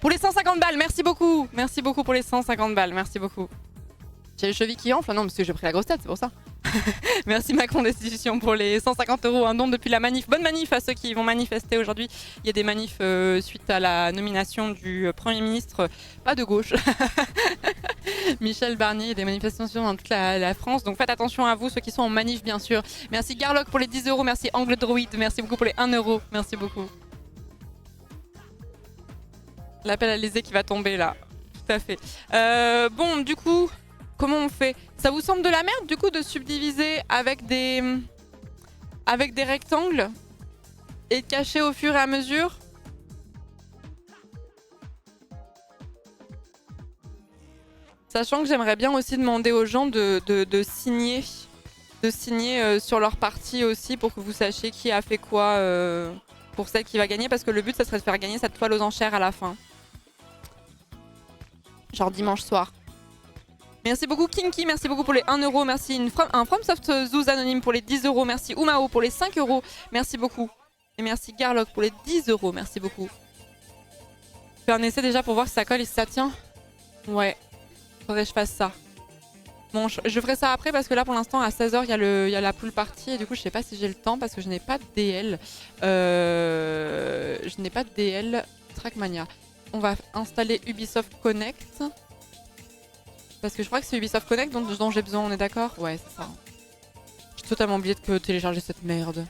Pour les 150 balles, merci beaucoup. Merci beaucoup pour les 150 balles, merci beaucoup. J'ai les chevilles qui enflent, non parce que j'ai pris la grosse tête, c'est pour ça. Merci Macron Destitution pour les 150 €, un don depuis la manif. Bonne manif à ceux qui vont manifester aujourd'hui. Il y a des manifs suite à la nomination du Premier ministre, pas de gauche, Michel Barnier. Il y a des manifestations dans toute la France, donc faites attention à vous, ceux qui sont en manif bien sûr. Merci Garlock pour les 10 €, merci Angle Droid, merci beaucoup pour les 1 €, merci beaucoup. L'appel à l'Élysée qui va tomber là, tout à fait. Bon, du coup... Comment on fait? Ça vous semble de la merde du coup de subdiviser avec des rectangles et de cacher au fur et à mesure? Sachant que j'aimerais bien aussi demander aux gens de signer, sur leur partie aussi pour que vous sachiez qui a fait quoi pour celle qui va gagner, parce que le but ça serait de faire gagner cette toile aux enchères à la fin. Genre dimanche soir. Merci beaucoup Kinky, merci beaucoup pour les 1 €, merci un FromSoft Zouz anonyme pour les 10 €, merci Umao pour les 5 €, merci beaucoup. Et merci Garlock pour les 10 €, merci beaucoup. Je fais un essai déjà pour voir si ça colle et si ça tient. Ouais, faudrait que je fasse ça. Bon, je ferai ça après parce que là pour l'instant à 16 h il y a la pool party et du coup je sais pas si j'ai le temps parce que je n'ai pas de DL. Je n'ai pas de DL Trackmania. On va installer Ubisoft Connect. Parce que je crois que c'est Ubisoft Connect dont j'ai besoin, on est d'accord? Ouais, c'est ça. J'ai totalement oublié de télécharger cette merde.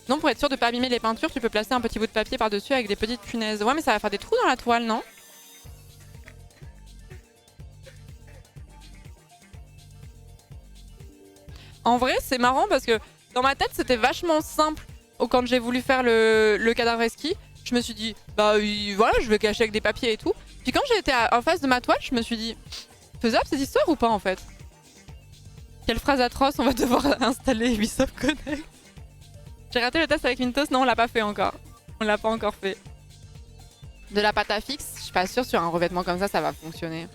Non, pour être sûr de pas abîmer les peintures, tu peux placer un petit bout de papier par-dessus avec des petites punaises. Ouais, mais ça va faire des trous dans la toile, non? En vrai, c'est marrant parce que dans ma tête, c'était vachement simple. Quand j'ai voulu faire le cadavre ski, je me suis dit, bah voilà, je vais cacher avec des papiers et tout. Puis quand j'ai été en face de ma toile, je me suis dit, faisable cette histoire ou pas en fait? Quelle phrase atroce, on va devoir installer Ubisoft Connect. J'ai raté le test avec Mintos, non on l'a pas fait encore. On l'a pas encore fait. De la pâte à fixe, je suis pas sûre sur un revêtement comme ça va fonctionner.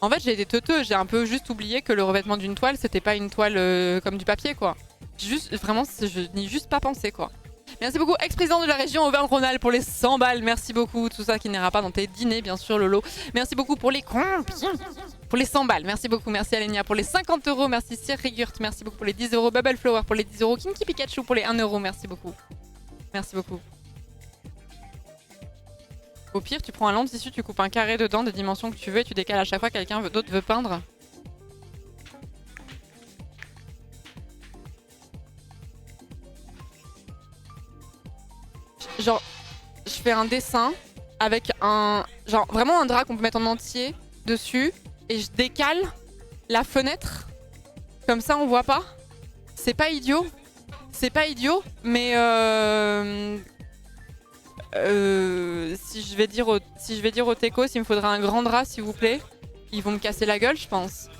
En fait j'ai été teuteux, j'ai un peu juste oublié que le revêtement d'une toile c'était pas une toile comme du papier quoi. Juste, vraiment, je n'y ai juste pas pensé quoi. Merci beaucoup, ex-président de la région Auvergne-Rhône-Alpes pour les 100 balles. Merci beaucoup, tout ça qui n'ira pas dans tes dîners, bien sûr, Lolo. Merci beaucoup pour les pour les 100 balles. Merci beaucoup, merci Alenia pour les 50 euros. Merci Sir Rigurt, merci beaucoup pour les 10 euros. Bubble Flower pour les 10 euros. Kinky Pikachu pour les 1 euro. Merci beaucoup. Merci beaucoup. Au pire, tu prends un long tissu, tu coupes un carré dedans des dimensions que tu veux et tu décales à chaque fois que quelqu'un d'autre veut peindre. Genre, je fais un dessin avec genre vraiment un drap qu'on peut mettre en entier dessus et je décale la fenêtre. Comme ça, on voit pas. C'est pas idiot. C'est pas idiot, mais si je vais dire au Teco s'il me faudra un grand drap, s'il vous plaît, ils vont me casser la gueule, je pense.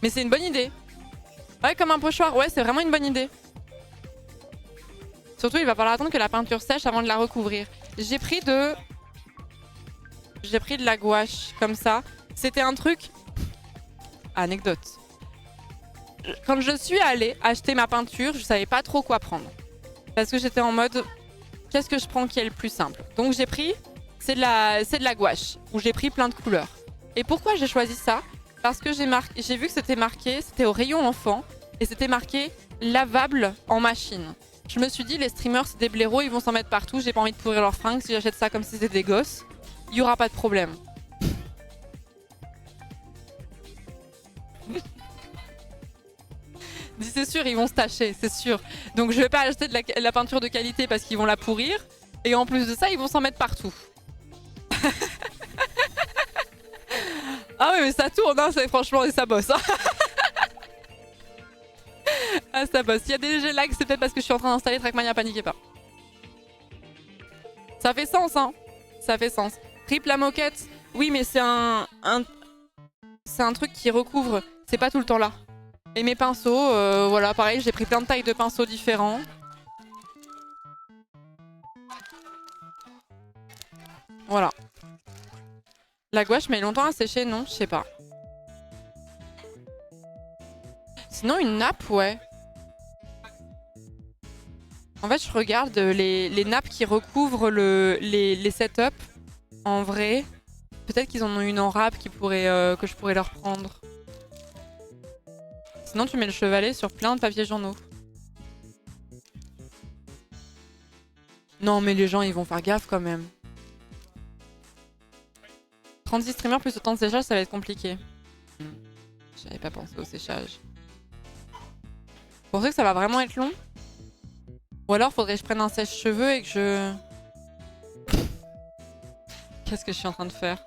Mais c'est une bonne idée. Ouais, comme un pochoir. Ouais, c'est vraiment une bonne idée. Surtout, il va falloir attendre que la peinture sèche avant de la recouvrir. J'ai pris de la gouache, comme ça. C'était un truc... Anecdote. Quand je suis allée acheter ma peinture, je savais pas trop quoi prendre. Parce que j'étais en mode... Qu'est-ce que je prends qui est le plus simple? Donc j'ai pris... C'est de la gouache, où j'ai pris plein de couleurs. Et pourquoi j'ai choisi ça? Parce que j'ai vu que c'était marqué, c'était au rayon enfant, et c'était marqué lavable en machine. Je me suis dit, les streamers, c'est des blaireaux, ils vont s'en mettre partout, j'ai pas envie de pourrir leurs fringues, si j'achète ça comme si c'était des gosses, il y aura pas de problème. C'est sûr, ils vont se tâcher, c'est sûr. Donc je vais pas acheter de la peinture de qualité parce qu'ils vont la pourrir, et en plus de ça, ils vont s'en mettre partout. Ah oui, mais ça tourne, hein, franchement, et ça bosse. Hein. Ah, ça bosse. S'il y a des légers lags, c'est peut-être parce que je suis en train d'installer Trackmania, paniquez pas. Ça fait sens, hein. Ça fait sens. Rip la moquette. Oui, mais c'est c'est un truc qui recouvre. C'est pas tout le temps là. Et mes pinceaux, voilà, pareil, j'ai pris plein de tailles de pinceaux différents. Voilà. La gouache met longtemps à sécher, non? Je sais pas. Sinon, une nappe, ouais. En fait, je regarde les nappes qui recouvrent les setups. En vrai, peut-être qu'ils en ont une en rap que je pourrais leur prendre. Sinon, tu mets le chevalet sur plein de papiers journaux. Non, mais les gens, ils vont faire gaffe quand même. 36 streamers plus autant de séchage, ça va être compliqué. J'avais pas pensé au séchage. Vous pensez que ça va vraiment être long? Ou alors faudrait que je prenne un sèche-cheveux et que je... Qu'est-ce que je suis en train de faire?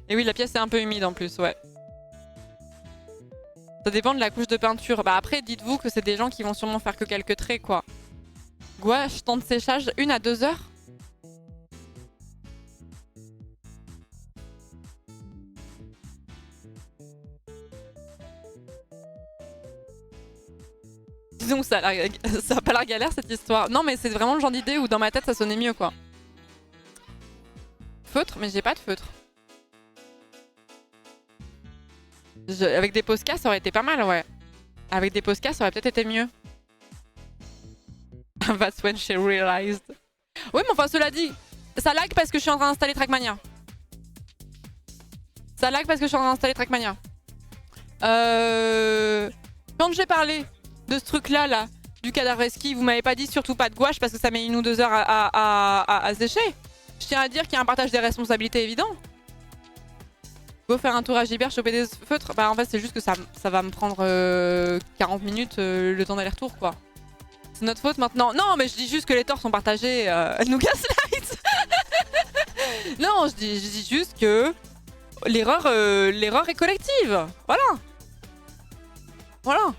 Et oui, la pièce est un peu humide en plus, ouais. Ça dépend de la couche de peinture. Bah après, dites-vous que c'est des gens qui vont sûrement faire que quelques traits, quoi. Gouache, temps de séchage, 1 à 2 heures? Disons que ça a pas l'air galère cette histoire. Non mais c'est vraiment le genre d'idée où dans ma tête ça sonnait mieux quoi. Feutre? Mais j'ai pas de feutre. Avec des Posca ça aurait été pas mal ouais. Avec des Posca ça aurait peut-être été mieux. That's when she realized. Oui mais enfin cela dit, ça lag parce que je suis en train d'installer Trackmania. Ça lag parce que je suis en train d'installer Trackmania. Quand j'ai parlé de ce truc là, du cadavre ski, vous m'avez pas dit surtout pas de gouache parce que ça met 1 ou 2 heures à sécher. Je tiens à dire qu'il y a un partage des responsabilités évident. Go faire un tour à Gibert, choper des feutres. Bah en fait c'est juste que ça va me prendre 40 minutes le temps d'aller-retour quoi. C'est notre faute maintenant. Non mais je dis juste que les torts sont partagés. Elle nous gaslight. Non, je dis juste que l'erreur est collective. Voilà. Voilà.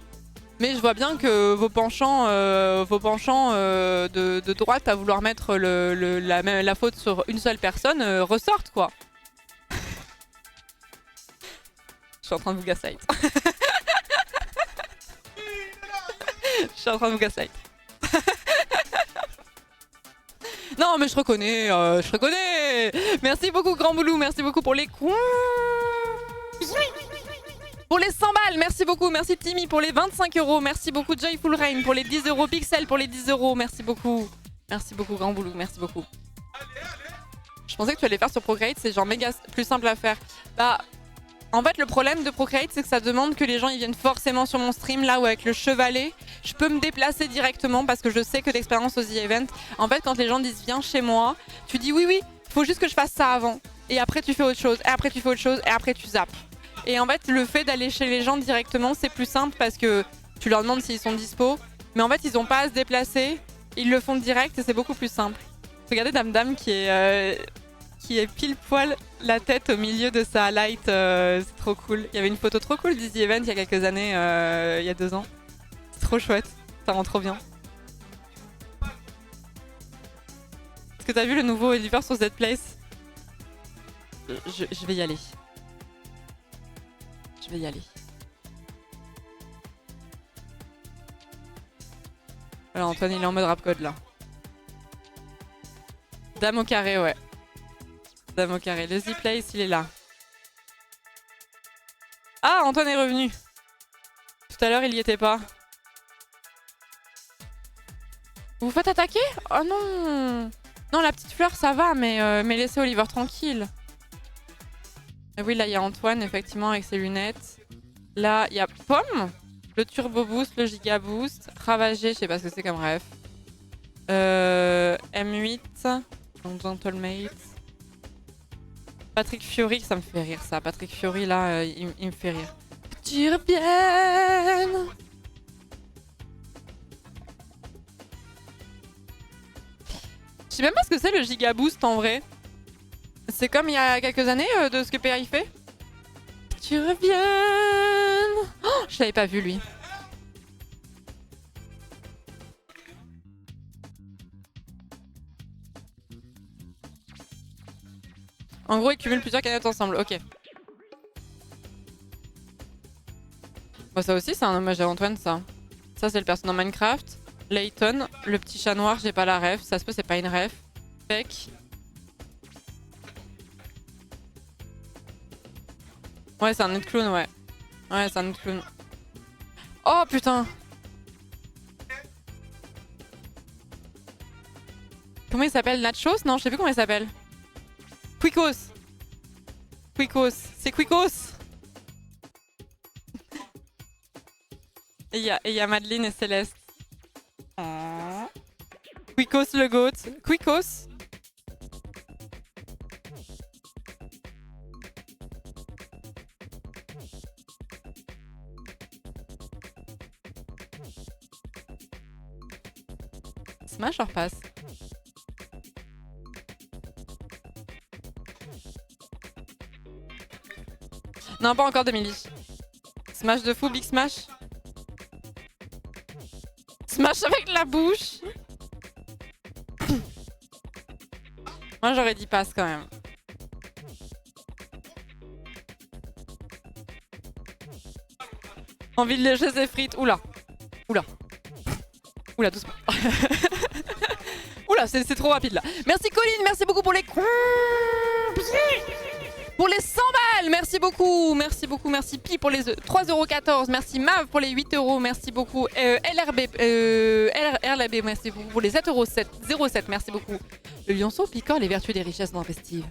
Mais je vois bien que vos penchants de droite à vouloir mettre la faute sur une seule personne ressortent, quoi. Je suis en train de vous gaslight. Je suis en train de vous gaslight. Non, mais je reconnais. Merci beaucoup, Grand Boulou. Merci beaucoup pour les coins. Pour les 100 balles, merci beaucoup. Merci Timmy pour les 25 €. Merci beaucoup Joyful Rain pour les 10 €. Pixel pour les 10 €. Merci beaucoup. Merci beaucoup, Grand Boulou. Merci beaucoup. Je pensais que tu allais faire sur Procreate. C'est genre méga plus simple à faire. Bah... En fait, le problème de Procreate, c'est que ça demande que les gens ils viennent forcément sur mon stream. Là où avec le chevalet, je peux me déplacer directement parce que je sais que d'expérience aux The Event. En fait, quand les gens disent viens chez moi, tu dis oui, faut juste que je fasse ça avant. Et après, tu fais autre chose. Et après, tu fais autre chose. Et après, tu zappes. Et en fait, le fait d'aller chez les gens directement, c'est plus simple parce que tu leur demandes s'ils sont dispo. Mais en fait, ils n'ont pas à se déplacer. Ils le font direct et c'est beaucoup plus simple. Regardez Dame Dame qui est pile poil la tête au milieu de sa light, c'est trop cool. Il y avait une photo trop cool d'Easy Event il y a quelques années, il y a 2 ans. C'est trop chouette, ça rend trop bien. Est-ce que t'as vu le nouveau Oliver sur Z-Place? Je vais y aller. Je vais y aller. Alors Antoine il est en mode rap code là. Dame au carré, ouais. Dame au carré. Le Z-Place, il est là. Ah, Antoine est revenu. Tout à l'heure, il y était pas. Vous vous faites attaquer? Oh non. Non, la petite fleur, ça va, mais laissez Oliver tranquille. Et oui, là, il y a Antoine, effectivement, avec ses lunettes. Là, il y a Pomme. Le Turbo Boost, le Giga Boost. Ravagé, je sais pas ce que c'est comme ref. M8. Donc Gentlemate. Patrick Fiori, ça me fait rire ça. Patrick Fiori, là, il me fait rire. Que tu reviennes. Je sais même pas ce que c'est le Giga Boost en vrai. C'est comme il y a quelques années de ce que PA fait. Que tu reviennes. Oh, je l'avais pas vu lui. En gros, ils cumulent plusieurs canettes ensemble, ok. Bon, ça aussi, c'est un hommage à Antoine, ça. Ça, c'est le personnage dans Minecraft. Layton, le petit chat noir, j'ai pas la ref. Ça se peut, c'est pas une ref. Peck. Ouais, c'est un autre clown, ouais. Ouais, c'est un autre clown. Oh, putain. Comment il s'appelle? Nachos? Non, je sais plus comment il s'appelle. Quicos. Quicos. C'est Quicos. Et il y a Madeleine et Céleste. Oh. Quicos le goat. Quicos. Smash or pass? Non, pas encore d'Emily. Smash de fou, big smash. Smash avec la bouche. Moi, j'aurais dit passe quand même. Envie de lécher ses frites. Oula. Oula. Oula, doucement. Oula, c'est trop rapide là. Merci Colline, merci beaucoup pour les... Pour les 100 balles, merci beaucoup, merci Pi pour les 3,14 €, merci Mav pour les 8 €, merci beaucoup LRB, merci beaucoup pour les 7,07 €, merci beaucoup. Le lionceau picore les vertus des richesses non festives.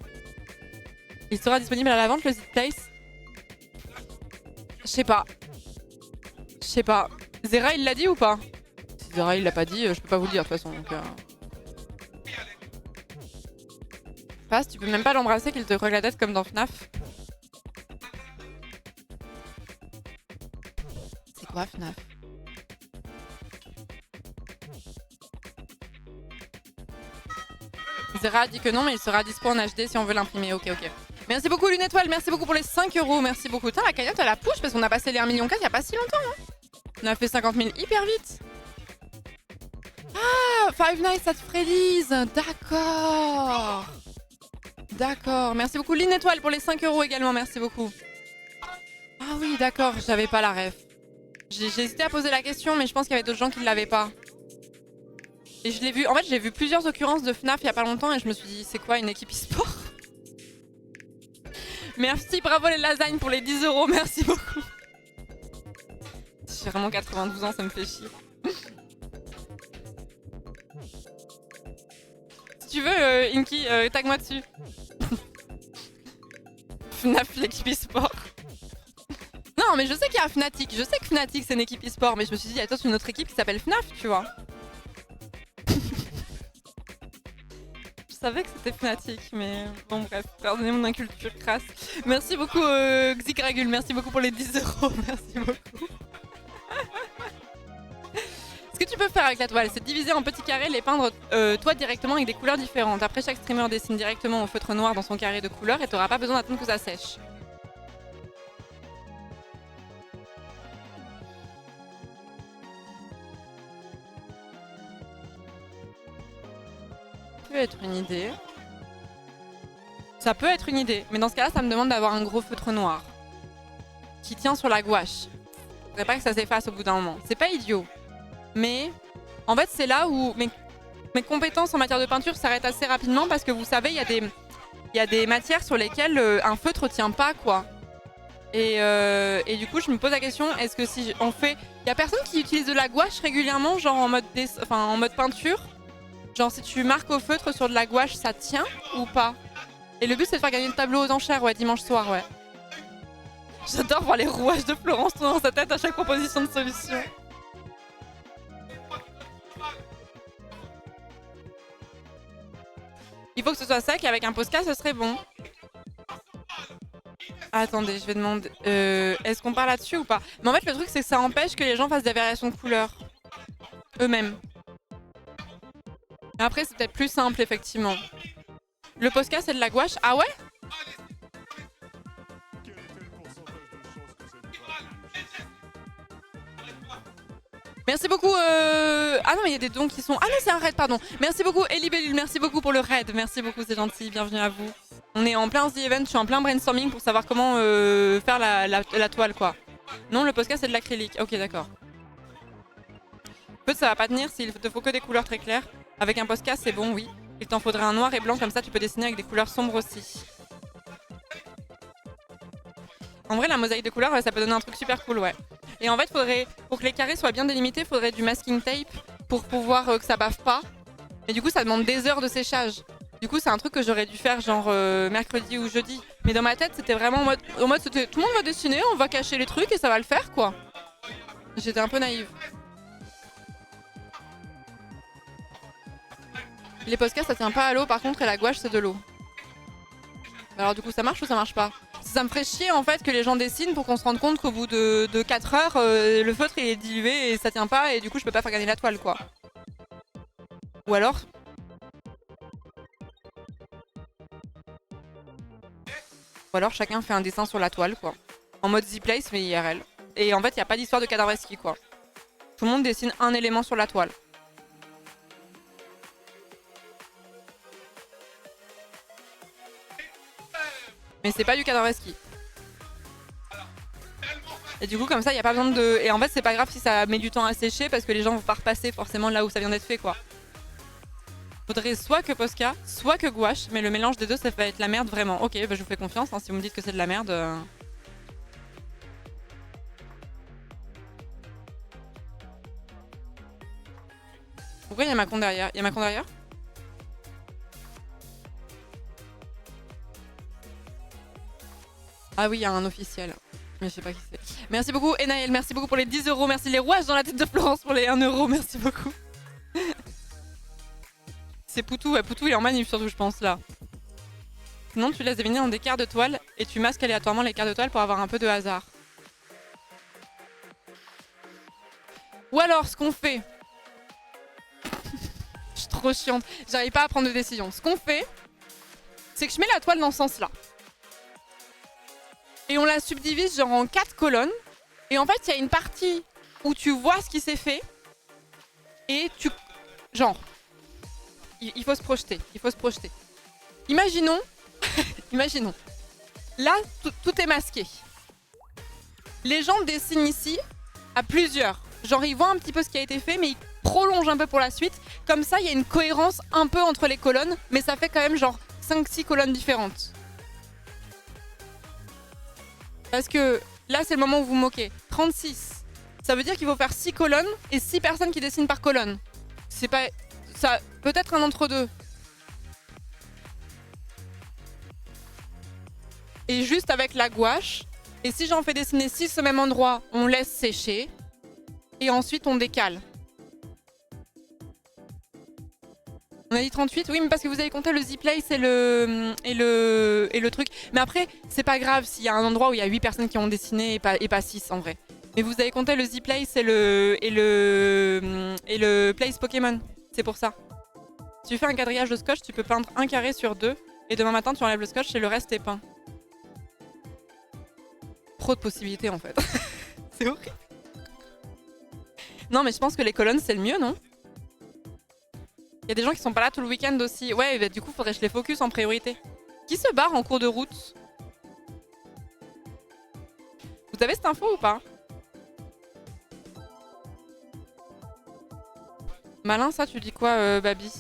Il sera disponible à la vente le Z-Place? Je sais pas. Zera il l'a dit ou pas? Si Zera il l'a pas dit, je peux pas vous le dire de toute façon. Donc, Passe, tu peux même pas l'embrasser qu'il te croque la tête comme dans FNAF. C'est quoi FNAF? Zera dit que non, mais il sera dispo en HD si on veut l'imprimer. Ok, ok. Merci beaucoup, Lune Étoile. Merci beaucoup pour les 5 euros. Merci beaucoup. Putain, la cagnotte, elle la push parce qu'on a passé les 1,4 million il n'y a pas si longtemps. Hein. On a fait 50 000 hyper vite. Ah, Five Nights at Freddy's. D'accord. D'accord. Merci beaucoup, Lune Étoile, pour les 5 euros également. Merci beaucoup. Ah oui, d'accord. J'avais pas la ref. J'ai hésité à poser la question, mais je pense qu'il y avait d'autres gens qui ne l'avaient pas. Et je l'ai vu. En fait, j'ai vu plusieurs occurrences de FNAF il y a pas longtemps et je me suis dit, c'est quoi une équipe e-sport? Merci, bravo les lasagnes pour les 10 euros. Merci beaucoup. J'ai vraiment 92 ans, ça me fait chier. Si tu veux, Inky, tag-moi dessus. FNAF, l'équipe e-sport. Non, mais je sais qu'il y a Fnatic. Je sais que Fnatic, c'est une équipe e-sport. Mais je me suis dit, il y a toute une autre équipe qui s'appelle FNAF, tu vois. Je savais que c'était Fnatic, mais bon, bref. Pardonnez mon inculture crasse. Merci beaucoup, Xigragul. Merci beaucoup pour les 10 euros. Merci beaucoup. Ce que tu peux faire avec la toile, c'est diviser en petits carrés, les peindre toi directement avec des couleurs différentes. Après, chaque streamer dessine directement au feutre noir dans son carré de couleurs et t'auras pas besoin d'attendre que ça sèche. Ça peut être une idée. Ça peut être une idée, mais dans ce cas-là, ça me demande d'avoir un gros feutre noir qui tient sur la gouache. Faudrait pas que ça s'efface au bout d'un moment. C'est pas idiot. Mais en fait, c'est là où mes compétences en matière de peinture s'arrêtent assez rapidement parce que vous savez, il y a des matières sur lesquelles un feutre tient pas, quoi. Et du coup, je me pose la question, est-ce que si on fait... Il y a personne qui utilise de la gouache régulièrement, genre en mode peinture? Genre si tu marques au feutre sur de la gouache, ça tient ou pas? Et le but, c'est de faire gagner le tableau aux enchères, ouais, dimanche soir, ouais. J'adore voir les rouages de Florence tourner dans sa tête à chaque proposition de solution. Il faut que ce soit sec et avec un Posca, ce serait bon. Attendez, je vais demander... Est-ce qu'on parle là-dessus ou pas? Mais en fait, le truc, c'est que ça empêche que les gens fassent des variations de couleurs. Eux-mêmes. Après, c'est peut-être plus simple, effectivement. Le Posca, c'est de la gouache. Ah ouais? Merci beaucoup. Ah non, mais il y a des dons qui sont... Ah non, c'est un raid, pardon. Merci beaucoup, Elibellule. Merci beaucoup pour le raid. Merci beaucoup, c'est gentil. Bienvenue à vous. On est en plein The Event. Je suis en plein brainstorming pour savoir comment faire la toile, quoi. Non, le Posca, c'est de l'acrylique. Ok, d'accord. Peut-être ça va pas tenir s'il te faut que des couleurs très claires. Avec un Posca, c'est bon, oui. Il t'en faudrait un noir et blanc, comme ça, tu peux dessiner avec des couleurs sombres aussi. En vrai, la mosaïque de couleurs, ça peut donner un truc super cool, ouais. Et en fait, pour que les carrés soient bien délimités, il faudrait du masking tape pour pouvoir que ça baffe pas. Et du coup, ça demande des heures de séchage. Du coup, c'est un truc que j'aurais dû faire genre mercredi ou jeudi. Mais dans ma tête, c'était vraiment en mode c'était tout le monde va dessiner, on va cacher les trucs et ça va le faire, quoi. J'étais un peu naïve. Les Posca, ça tient pas à l'eau, par contre, et la gouache, c'est de l'eau. Alors du coup, ça marche ou ça marche pas? Ça me ferait chier en fait que les gens dessinent pour qu'on se rende compte qu'au bout de 4 heures, le feutre il est dilué et ça tient pas et du coup je peux pas faire gagner la toile, quoi. Ou alors... chacun fait un dessin sur la toile, quoi. En mode Z-Place mais IRL. Et en fait il n'y a pas d'histoire de cadavreski, quoi. Tout le monde dessine un élément sur la toile. Mais c'est pas du cadavreski. Et du coup, comme ça, il n'y a pas besoin de... Et en fait, c'est pas grave si ça met du temps à sécher parce que les gens vont pas repasser forcément là où ça vient d'être fait, quoi. Faudrait soit que Posca, soit que gouache, mais le mélange des deux, ça va être la merde vraiment. Ok, bah, je vous fais confiance, hein, si vous me dites que c'est de la merde. Pourquoi il y a Macron derrière? Il y a Macron derrière? Ah oui, il y a un officiel. Mais je sais pas qui c'est. Merci beaucoup, Enaël. Merci beaucoup pour les 10 euros. Merci les rouages dans la tête de Florence pour les 1 euro. Merci beaucoup. C'est Poutou. Ouais, Poutou, il est en manip surtout, je pense, là. Sinon, tu laisses deviner dans des quarts de toile et tu masques aléatoirement les quarts de toile pour avoir un peu de hasard. Ou alors, ce qu'on fait... Je suis trop chiante. J'arrive pas à prendre de décision. Ce qu'on fait, c'est que je mets la toile dans ce sens-là. Et on la subdivise genre en 4 colonnes. Et en fait, il y a une partie où tu vois ce qui s'est fait. Et tu... Genre, il faut se projeter. Il faut se projeter. Imaginons... Imaginons. Là, tout est masqué. Les gens dessinent ici à plusieurs. Genre, ils voient un petit peu ce qui a été fait, mais ils prolongent un peu pour la suite. Comme ça, il y a une cohérence un peu entre les colonnes, mais ça fait quand même genre 5-6 colonnes différentes. Parce que là, c'est le moment où vous moquez. 36. Ça veut dire qu'il faut faire 6 colonnes et 6 personnes qui dessinent par colonne. C'est pas... Ça, peut-être un entre-deux. Et juste avec la gouache. Et si j'en fais dessiner 6 au même endroit, on laisse sécher. Et ensuite, on décale. On a dit 38, oui, mais parce que vous avez compté le Z-Place et le truc. Mais après, c'est pas grave s'il y a un endroit où il y a 8 personnes qui ont dessiné et pas 6 en vrai. Mais vous avez compté le Z-Place et le Place Pokémon. C'est pour ça. Si tu fais un quadrillage de scotch, tu peux peindre un carré sur 2. Et demain matin, tu enlèves le scotch et le reste est peint. Trop de possibilités en fait. C'est horrible. Non, mais je pense que les colonnes, c'est le mieux, non? Il y a des gens qui sont pas là tout le week-end aussi. Ouais, bah, du coup, faudrait que je les focus en priorité. Qui se barre en cours de route? Vous avez cette info ou pas? Malin, ça, tu dis quoi, Babi?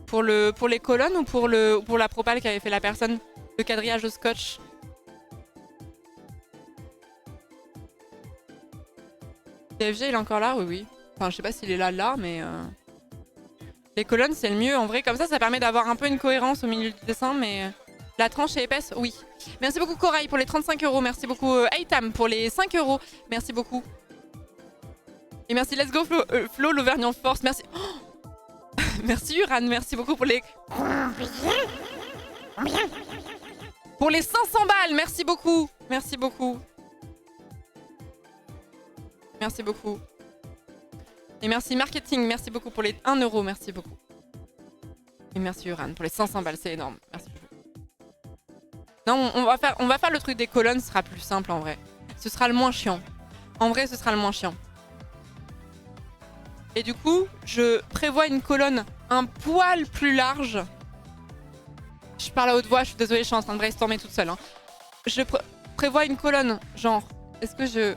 Pour les colonnes ou pour la propale qu'avait fait la personne? Le quadrillage de scotch? TFG, il est encore là? Oui, oui. Enfin, je sais pas s'il est là, mais... Les colonnes, c'est le mieux. En vrai, comme ça permet d'avoir un peu une cohérence au milieu du dessin, mais... La tranche est épaisse? Oui. Merci beaucoup, Corail, pour les 35 €. Merci beaucoup, Aitam, pour les 5 €. Merci beaucoup. Et merci Let's Go Flo, l'Auvergne en force. Merci. Oh merci Uran, merci beaucoup pour les... Pour les 500 balles, merci beaucoup. Merci beaucoup. Merci beaucoup. Et merci Marketing, merci beaucoup pour les 1 €, merci beaucoup. Et merci Uran pour les 500 balles, c'est énorme. Merci beaucoup. Non, on va faire le truc des colonnes, ce sera plus simple en vrai. Ce sera le moins chiant. En vrai, ce sera le moins chiant. Et du coup, je prévois une colonne un poil plus large. Je parle à haute voix, je suis désolée, je suis en train de brainstormer toute seule. Hein. Je prévois une colonne, genre... Est-ce que je...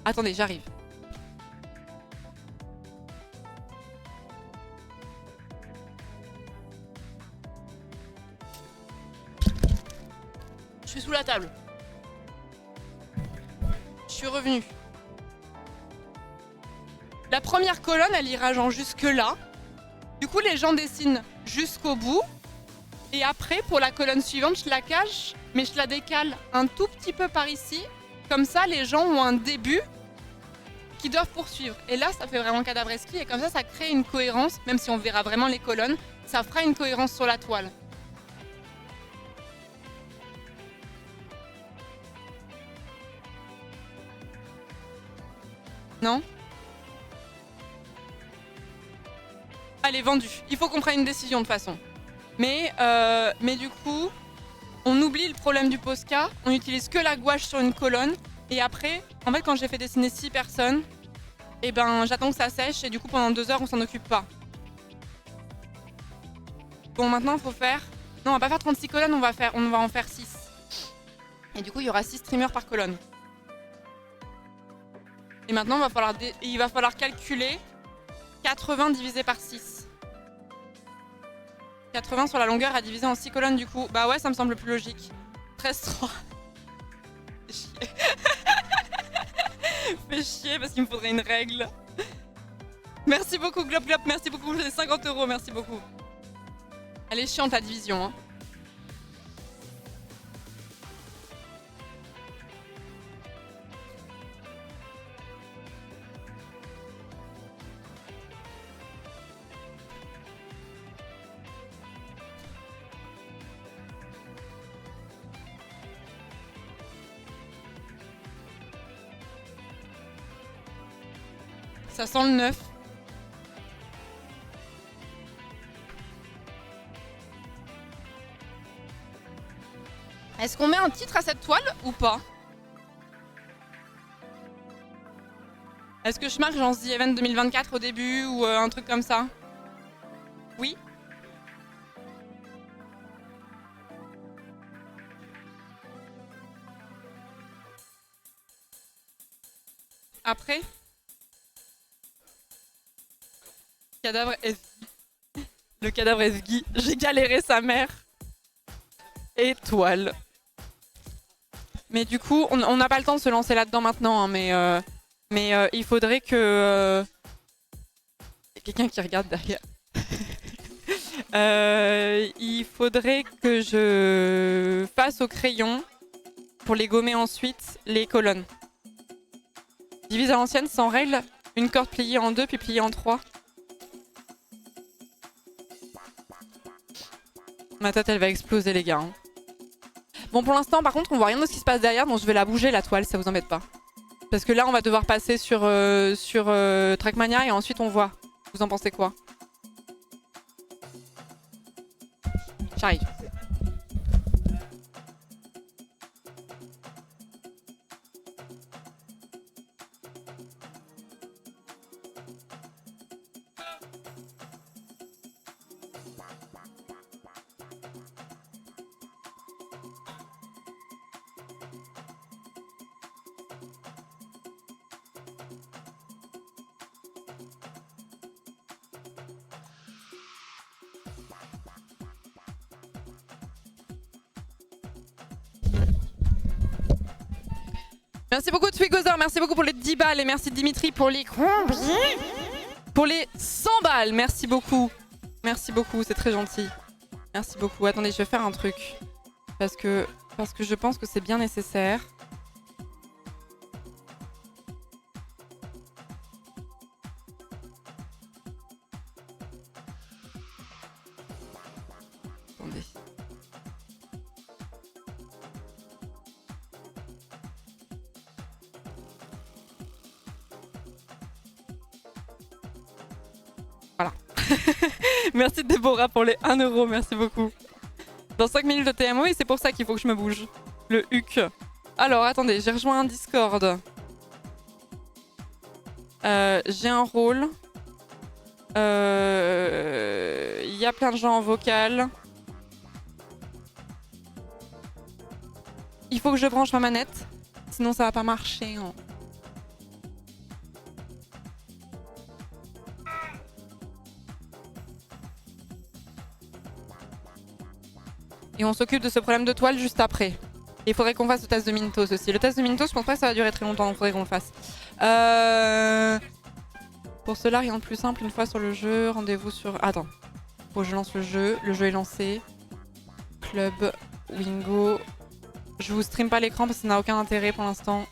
Attendez, j'arrive. Je suis sous la table. Je suis revenue. La première colonne, elle ira genre jusque là. Du coup, les gens dessinent jusqu'au bout. Et après, pour la colonne suivante, je la cache, mais je la décale un tout petit peu par ici. Comme ça, les gens ont un début qui doivent poursuivre. Et là, ça fait vraiment cadavreski. Et comme ça crée une cohérence. Même si on verra vraiment les colonnes, ça fera une cohérence sur la toile. Non? Allez, vendu. Il faut qu'on prenne une décision de toute façon. Mais du coup, on oublie le problème du Posca. On utilise que la gouache sur une colonne. Et après, en fait, quand j'ai fait dessiner 6 personnes, et ben j'attends que ça sèche. Et du coup, pendant 2 heures, on s'en occupe pas. Bon, maintenant, il faut faire... Non, on va pas faire 36 colonnes, on va en faire 6. Et du coup, il y aura 6 streamers par colonne. Et maintenant, il va falloir calculer 80 divisé par 6. 80 sur la longueur à diviser en 6 colonnes du coup. Bah ouais, ça me semble plus logique. 13,3. Fais chier. Fais chier parce qu'il me faudrait une règle. Merci beaucoup Glop Glop, merci beaucoup pour les 50 €, merci beaucoup. Elle est chiante la division. Hein. Ça sent le neuf. Est-ce qu'on met un titre à cette toile ou pas? Est-ce que je marque genre The Event 2024 au début ou un truc comme ça? Oui? Après? Cadavre Esgui. Le cadavre Esgui. J'ai galéré sa mère. Étoile. Mais du coup, on n'a pas le temps de se lancer là-dedans maintenant, hein, mais il faudrait que... Il y a quelqu'un qui regarde derrière. Il faudrait que je fasse au crayon, pour les gommer ensuite, les colonnes. Divise à l'ancienne, sans règle, une corde pliée en 2 puis pliée en 3. Ma tête, elle va exploser, les gars. Hein. Bon, pour l'instant, par contre, on voit rien de ce qui se passe derrière, donc je vais la bouger, la toile, ça vous embête pas. Parce que là, on va devoir passer sur Trackmania et ensuite on voit. Vous en pensez quoi? J'arrive. Merci beaucoup Twigozer, merci beaucoup pour les 10 balles et merci Dimitri pour les pour les 100 balles. Merci beaucoup, c'est très gentil. Merci beaucoup. Attendez, je vais faire un truc parce que je pense que c'est bien nécessaire. Attendez. Voilà. Merci Déborah pour les 1 euro, merci beaucoup. Dans 5 minutes de TMO et c'est pour ça qu'il faut que je me bouge. Le HUC. Alors attendez, j'ai rejoint un Discord. J'ai un rôle. Il y a plein de gens en vocal. Il faut que je branche ma manette. Sinon ça va pas marcher. Hein. Et on s'occupe de ce problème de toile juste après. Il faudrait qu'on fasse le test de Mintos aussi. Le test de Mintos, je pense pas que ça va durer très longtemps, donc il faudrait qu'on le fasse. Pour cela, rien de plus simple, une fois sur le jeu, rendez-vous sur... Attends, faut que je lance le jeu est lancé. Club, Wingo. Je vous stream pas l'écran parce que ça n'a aucun intérêt pour l'instant.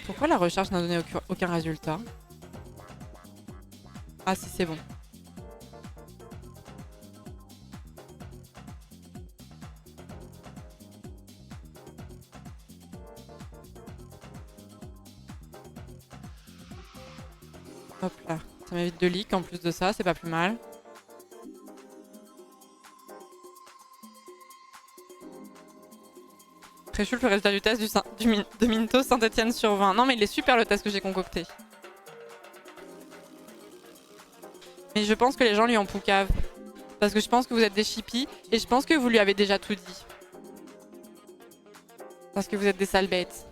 Pourquoi la recherche n'a donné aucun résultat? Ah si, c'est bon. Hop là, ça m'évite de leak en plus de ça, c'est pas plus mal. Très chou le résultat du test de Mintos Saint-Etienne sur 20. Non mais il est super le test que j'ai concocté. Mais je pense que les gens lui en poucavent. Parce que je pense que vous êtes des chippies et je pense que vous lui avez déjà tout dit. Parce que vous êtes des sales bêtes.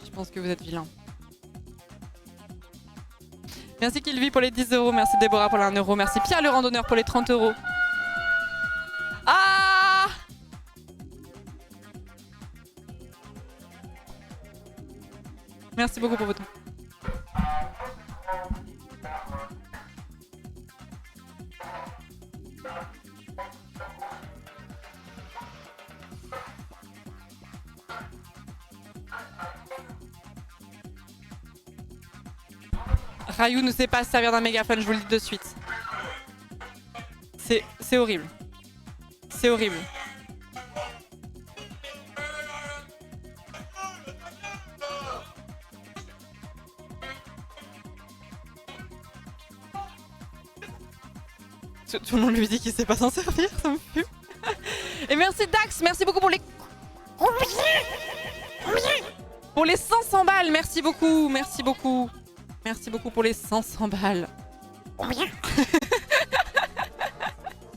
Je pense que vous êtes vilains. Merci Kilvi pour les 10 euros. Merci Déborah pour les 1 euro. Merci Pierre le randonneur pour les 30 euros. Ah! Merci beaucoup pour votre temps. Rayou ne sait pas se servir d'un mégaphone, je vous le dis de suite. C'est horrible. C'est horrible. Tout le monde lui dit qu'il sait pas s'en servir, ça me fume. Et merci Dax, merci beaucoup pour les... Pour les 500 balles, merci beaucoup, merci beaucoup. Merci beaucoup pour les 500 balles.